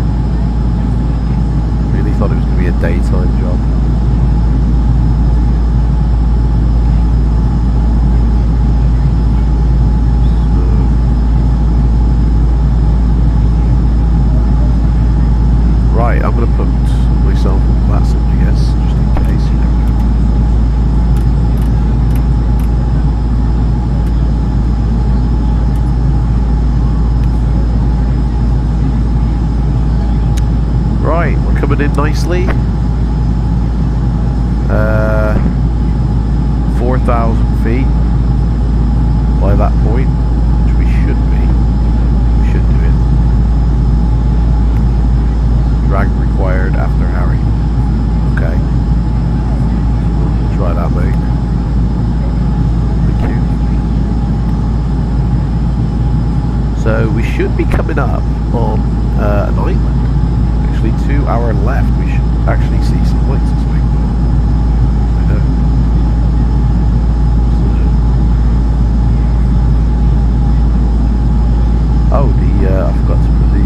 Really thought it was going to be a daytime job. Right, I'm going to put myself on PLIGHTSIM, I guess, just in case, you never know. Right, we're coming in nicely. 4,000 feet by that point, which we should be. We should do it. Drag required after Harry. Okay. We'll try that, mate. Thank you. So we should be coming up on an island. Actually, to our left, we should actually see some lights this way. I know. So. Oh, I forgot to put the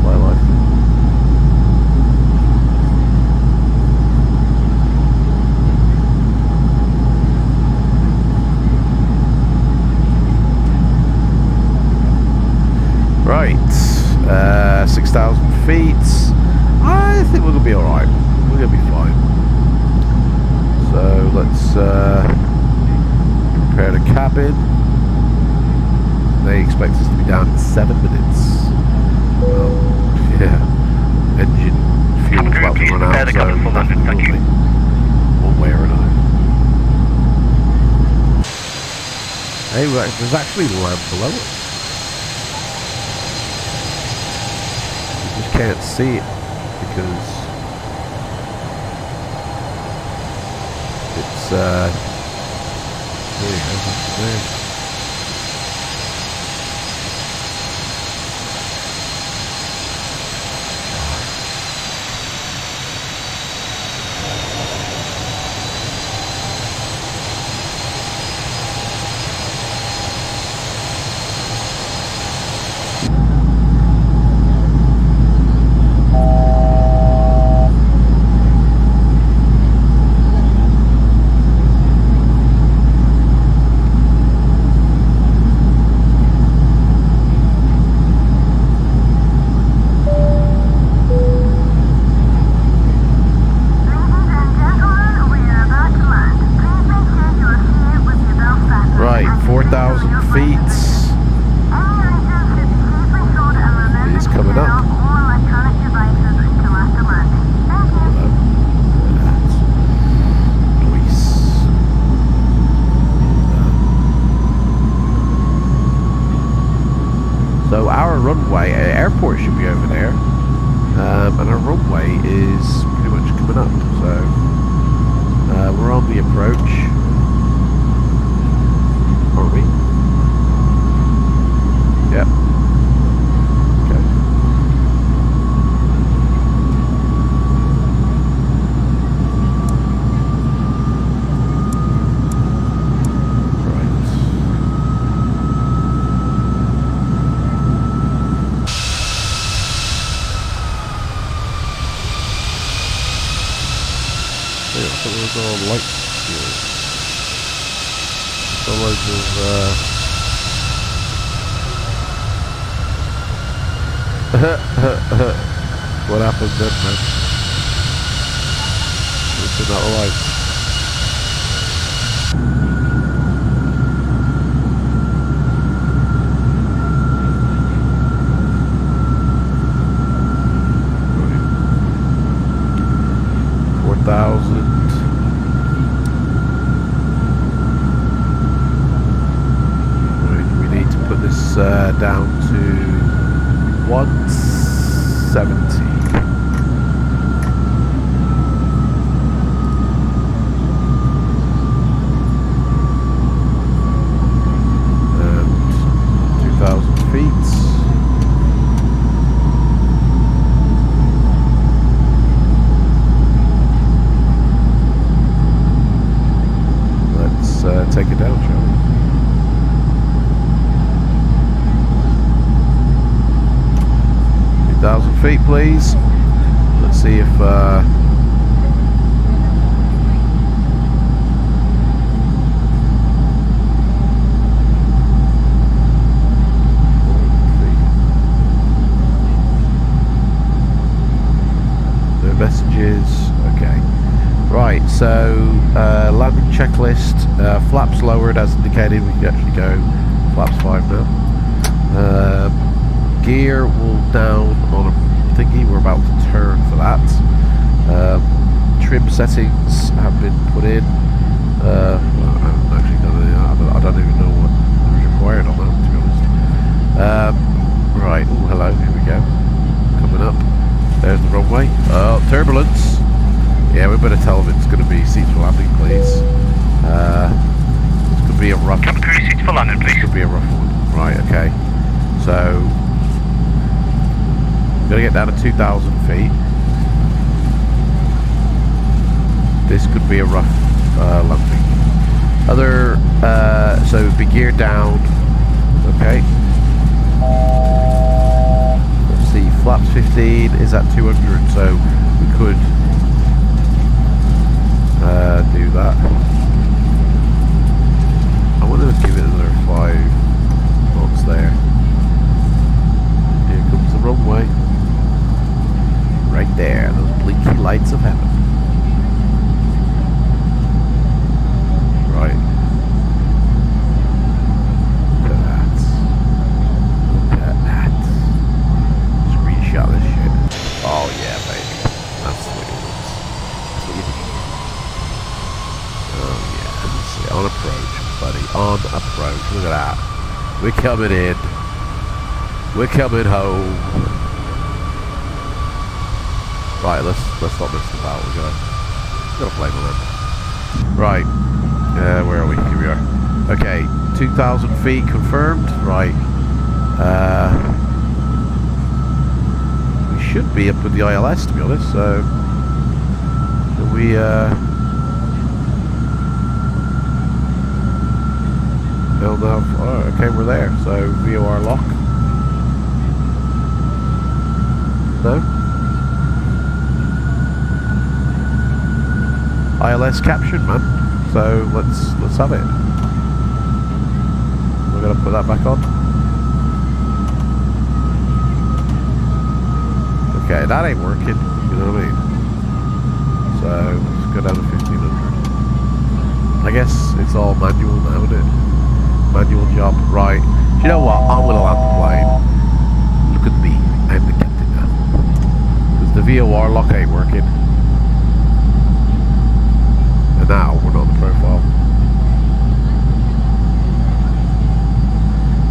fly light. Right, 6,000 feet. I think we're gonna be all right. We're gonna be fine. So let's prepare the cabin. They expect us to be down in 7 minutes. Yeah, engine fuel's about to run out, so absolutely, one way or another. Hey, there's actually land below us. You just can't see it because it's there you go, there. runway, airport should be over there, and our runway is pretty much coming up. So we're on the approach, aren't we? Yep. Okay. All light here. So loads of what happened then, man? It's not light. Right. 4,000. Put this down to 170. And 2,000 feet. Let's take it down, shall we? 1,000 feet, please. Let's see if the messages. Okay, right. So landing checklist. Flaps lowered as indicated. We can actually go flaps 5 now. Gear will down on a thingy. We're about to turn for that. Trim settings have been put in. I haven't actually done any. I don't even know what is required on that, to be honest. Right. Oh, hello. Here we go. Coming up. There's the runway. Oh, turbulence. Yeah, we better tell them it's going to be seats for landing, please. This could be a rough. Cabin crew, seats for landing, please. This could be a rough one. Right. Okay. So. Gotta get down to 2,000 feet. This could be a rough landing. Other, so it'd be geared down. Okay. Let's see, flaps 15 is at 200, so we could do that. I want to give it another 5 knots there. Here comes the runway. Right there, those blinky lights of heaven. Right. Look at that. Look at that. Screenshot this shit. Oh yeah, baby. That's the way it looks. That's what you need. Oh yeah. Let's see. On approach, buddy. On approach. Look at that. We're coming in. We're coming home. Right, let's not miss the battle. We're gonna play the land. Right, where are we? Here we are. Okay, 2,000 feet confirmed. Right, we should be up with the ILS, to be honest. So we build up. Oh, okay, we're there. So VOR lock. No. ILS captured, man. So let's have it. We're gonna put that back on. Okay, that ain't working. You know what I mean? So let's go down to 1,500. I guess it's all manual now, isn't it? Manual job, right? Do you know what? I'm gonna land the plane. Look at me. I'm the captain now. Because the VOR lock ain't working. And now we're not on the profile.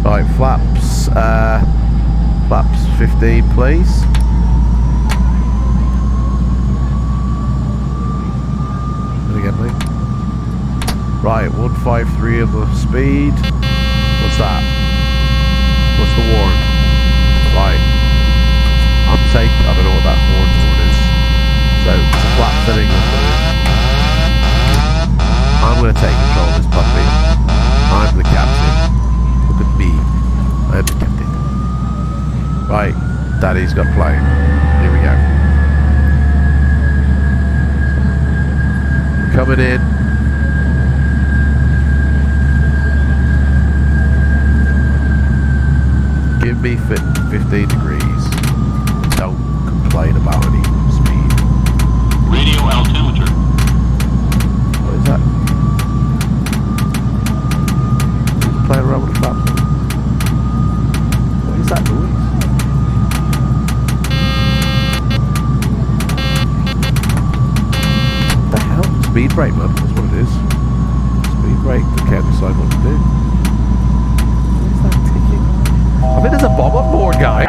Right, flaps Flaps 15, please. And again, mate. Right, 153 of the speed. What's that? What's the warn? Right. Take, I don't know what that horn is. So it's a flat setting. I'm going to take control of this puppy. I'm the captain. Look at me. I'm the captain. Right, Daddy's got a plane. Here we go. Coming in. Give me 15 degrees. Don't complain about any speed. Radio altimeter. What is that? Playing around with the flaps. What is that noise? What the hell? Speed brake, man. That's what it is. Speed brake. I can't decide what to do. What is that ticking? I think there's a bomb on board, guy.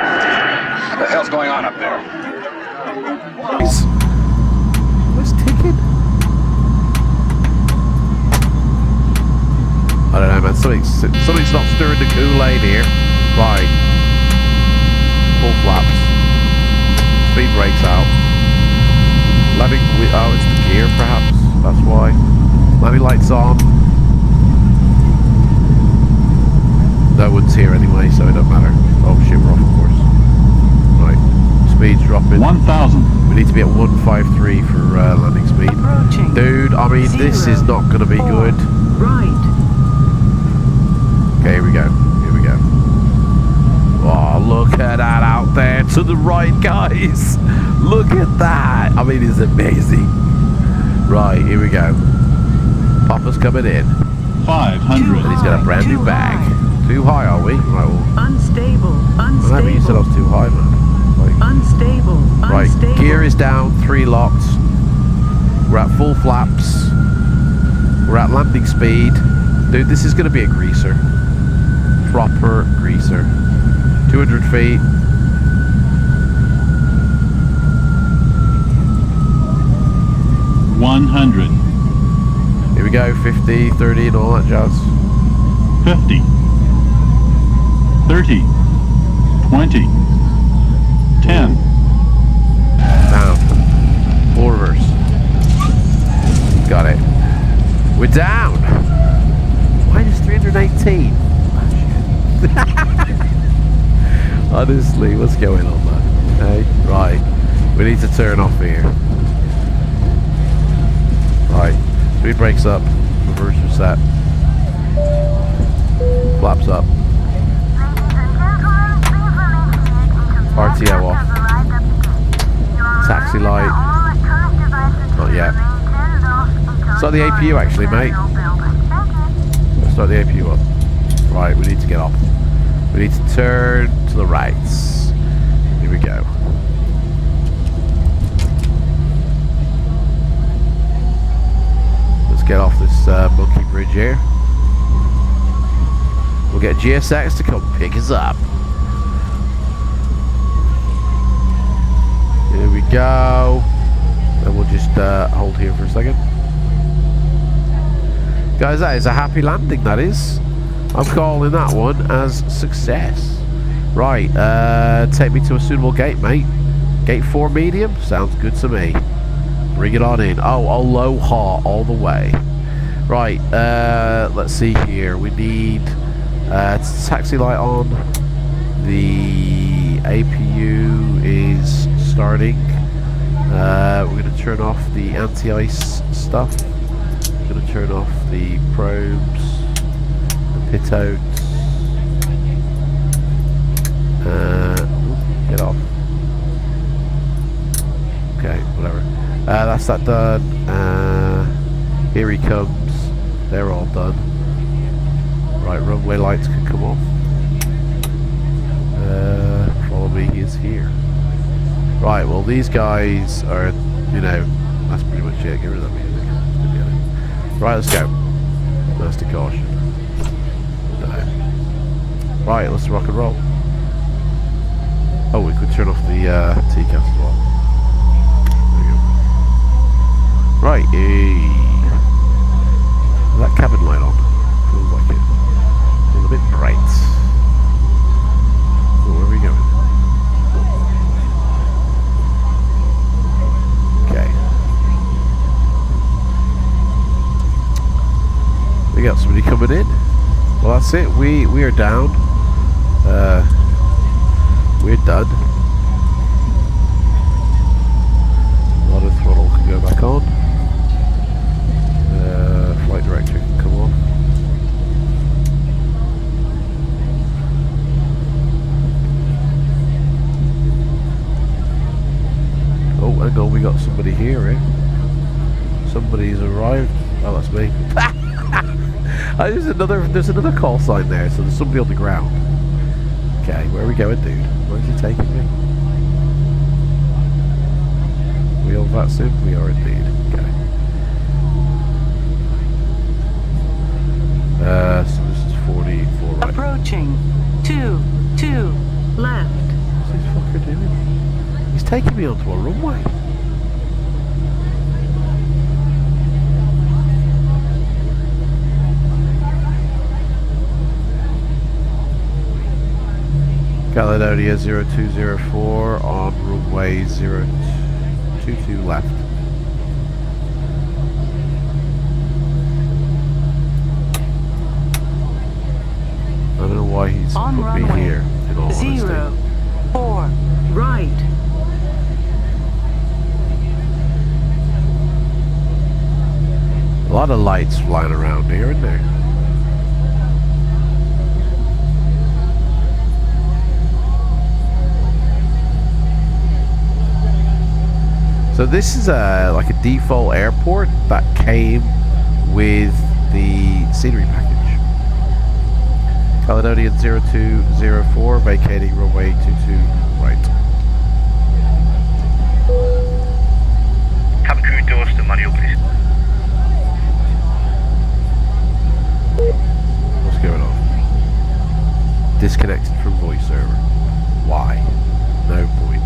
What the hell's going on up there? What's ticking? I don't know, man. Something's not stirring the Kool-Aid here. Right. Full flaps. Speed brakes out. Landing with, oh, it's the gear, perhaps. That's why. Landing lights on. No one's here anyway, so it don't matter. Oh shit, we're off, of course. Right. Speed's dropping. 1,000. We need to be at 153 for landing speed. Approaching. Dude, I mean, this is not going to be good. Right. Okay, here we go. Here we go. Oh, look at that out there to the right, guys. Look at that. I mean, it's amazing. Right, here we go. Papa's coming in. 500. And he's got a brand new bag. Too high, are we? Right, well. Unstable. Well, maybe you said I was too high, man. Like, Unstable. right, gear is down, 3 locked. We're at full flaps. We're at landing speed. Dude, this is going to be a greaser. Proper greaser. 200 feet. $100. Here we go, 50, 30 and all that jazz. 50. 30. 20. 10. Down. Full reverse. Got it. We're down. Minus 318. Honestly, what's going on, man? Hey, right. We need to turn off here. Right. Speed brakes up. Reverse reset. Flaps up. RTO off. Taxi light. Not yet. Start the APU actually, mate. Let's start the APU up. Right, we need to get off. We need to turn to the right. Here we go. Let's get off this monkey bridge here. We'll get GSX to come pick us up. Here we go. And we'll just hold here for a second. Guys, that is a happy landing, that is. I'm calling that one as success. Right, take me to a suitable gate, mate. Gate 4 medium? Sounds good to me. Bring it on in. Oh, aloha all the way. Right, let's see here. We need taxi light on. The APU is starting. We're going to turn off the anti-ice stuff. We're going to turn off the probes, the pitouts. Get off. Okay, whatever. That's that done. Here he comes. They're all done. Right, runway lights can come off. Follow me, he is here. Right, well these guys are, you know, that's pretty much it. Get rid of that music. Right, let's go. Master caution. No. Right, let's rock and roll. Oh, we could turn off the TCAS as well. There you go. Right, is that cabin light on? Feels like it. Feels a bit bright. Oh, where are we going? Okay. We got somebody coming in. Well, that's it. We are down. We're done. Auto throttle can go back on. Flight director can come on. Oh, hang on, we got somebody here, eh? Somebody's arrived. Oh, that's me. There's another call sign there, so there's somebody on the ground. Okay, where are we going, dude? Where's he taking me? We on FLIGHTSIM? We are indeed. Okay. So this is 44 right. Approaching. 2 left. What's this fucker doing? He's taking me onto a runway. Caledonia 0204 on runway 022 left. I don't know why he's on put runway. me here, in all honesty. 04 right. A lot of lights flying around here, isn't there? So this is like a default airport that came with the scenery package. Caledonian 0204 vacating runway 22 right. Cabin crew doors to manual, please. What's going on? Disconnected from voice server. Why? No point.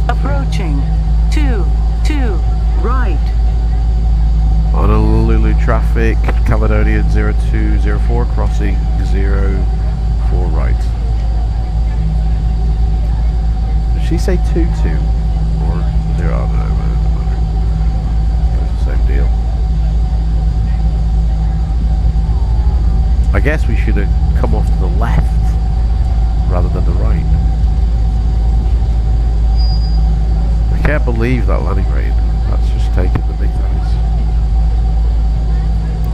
Approaching. 2 right. Honolulu traffic, Caledonian 0204 crossing 04 right. Did she say 22 or 0? I don't know, man. It doesn't matter. It's the same deal. I guess we should have come off to the left rather than the right. I can't believe that landing rate. That's just taking the big guys.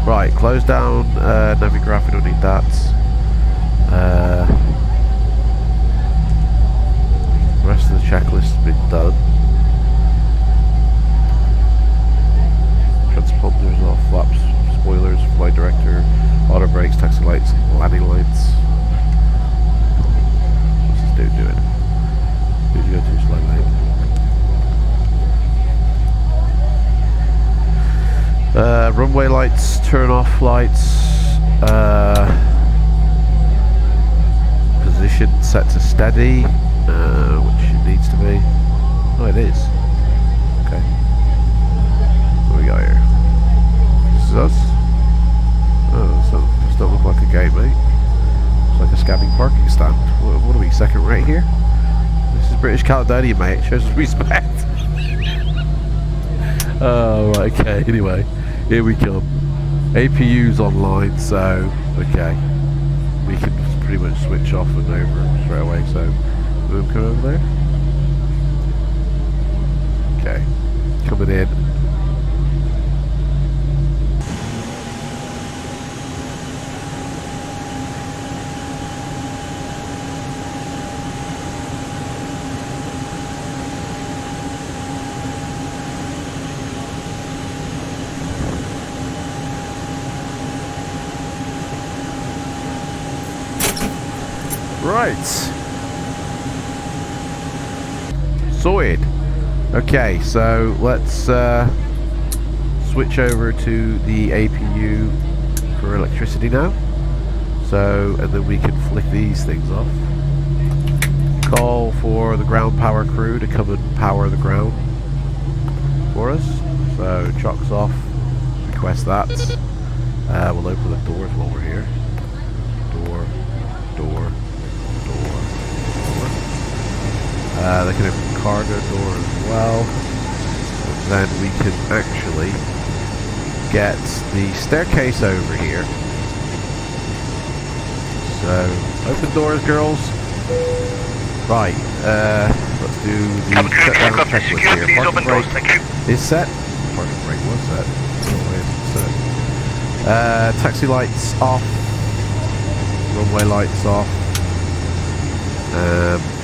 Right, close down Navigraph, we don't need that. The rest of the checklist has been done. Transponders off, flaps, spoilers, flight director, auto brakes, taxi lights, landing lights. What's this dude doing? Who'd you go to slightly? Runway lights, turn off lights, position set to steady, which it needs to be. Oh, it is. Okay. What do we got here? This is us. Oh, this don't look like a gate, mate. It's like a scabbing parking stand. What are we, second rate here? This is British Caledonia, mate. It shows us respect. Oh, right, okay, anyway. Here we come. APU's online, so okay. We can pretty much switch off and over straight away, so boom, come over there. Okay. Coming in. Right. Sorted. Okay, so let's switch over to the APU for electricity now. So, and then we can flick these things off. Call for the ground power crew to come and power the ground for us. So, chocks off. Request that. We'll open the doors while we're here. Door. They can open the cargo door as well. And then we can actually get the staircase over here. So, open doors, girls. Right, let's do the shutdown checklist here. Parking brake is set. Parking brake was set. Taxi lights off. Runway lights off.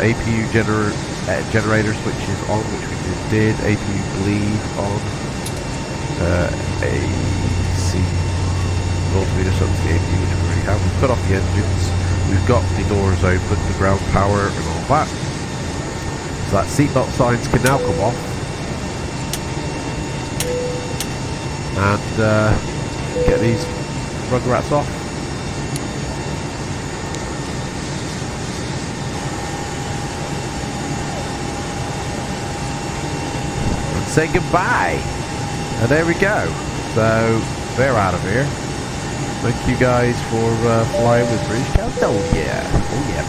APU generator switches on, which we just did. APU bleed on. AC voltmeter up to the APU, which we already have. We've cut off the engines. We've got the doors open, the ground power and all that. So that seatbelt signs can now come off. And get these rugrats off. And say goodbye. And there we go. So they're out of here. Thank you guys for flying with British Council. Oh yeah,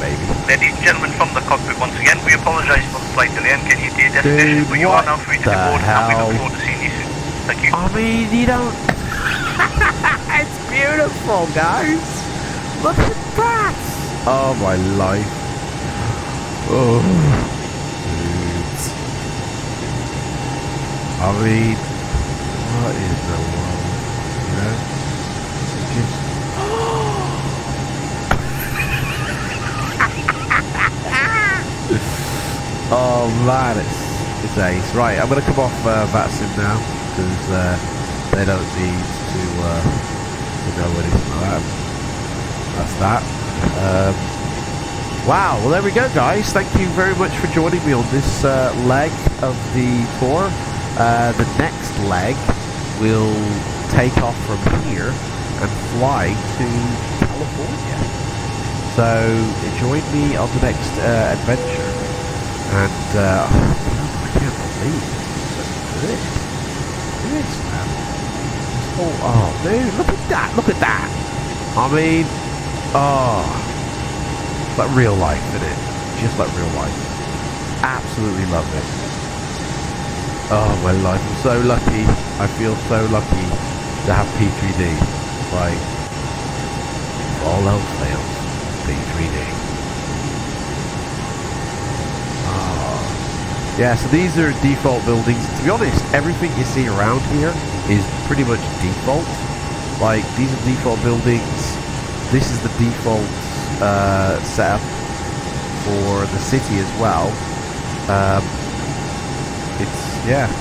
baby. Ladies and gentlemen from the cockpit, once again, we apologise for the flight delay and getting you to your destination, but you are now free to board, and we look forward to seeing you soon. Thank you. I mean, you don't... It's beautiful, guys. Look at that. Oh, my life. Oh, dude. I mean, what is the world, you know? Oh man, it's ace. Right, I'm gonna come off VLIGHTSIM now because they don't need to know anything like that. That's that. Wow. Well, there we go, guys. Thank you very much for joining me on this leg of the tour. The next leg will take off from here and fly to California. So join me on the next adventure. And I can't believe it's so good. This man. Oh, dude, look at that! Look at that! I mean, like real life, isn't it? Just like real life. Absolutely love it. Oh my life! I'm so lucky. I feel so lucky to have P3D. Like, if all else fails, P3D. Yeah, so these are default buildings. To be honest, everything you see around here is pretty much default. Like, these are default buildings. This is the default setup for the city as well. Yeah.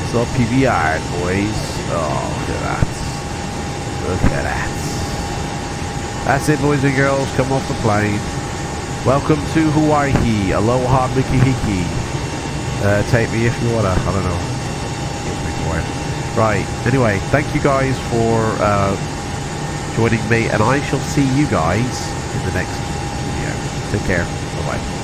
It's all PBR, boys. Oh, look at that. Look at that. That's it, boys and girls. Come off the plane. Welcome to Hawaii. Aloha Mikihiki. Take me if you wanna. I don't know. Right. Anyway, thank you guys for joining me, and I shall see you guys in the next video. Take care. Bye bye.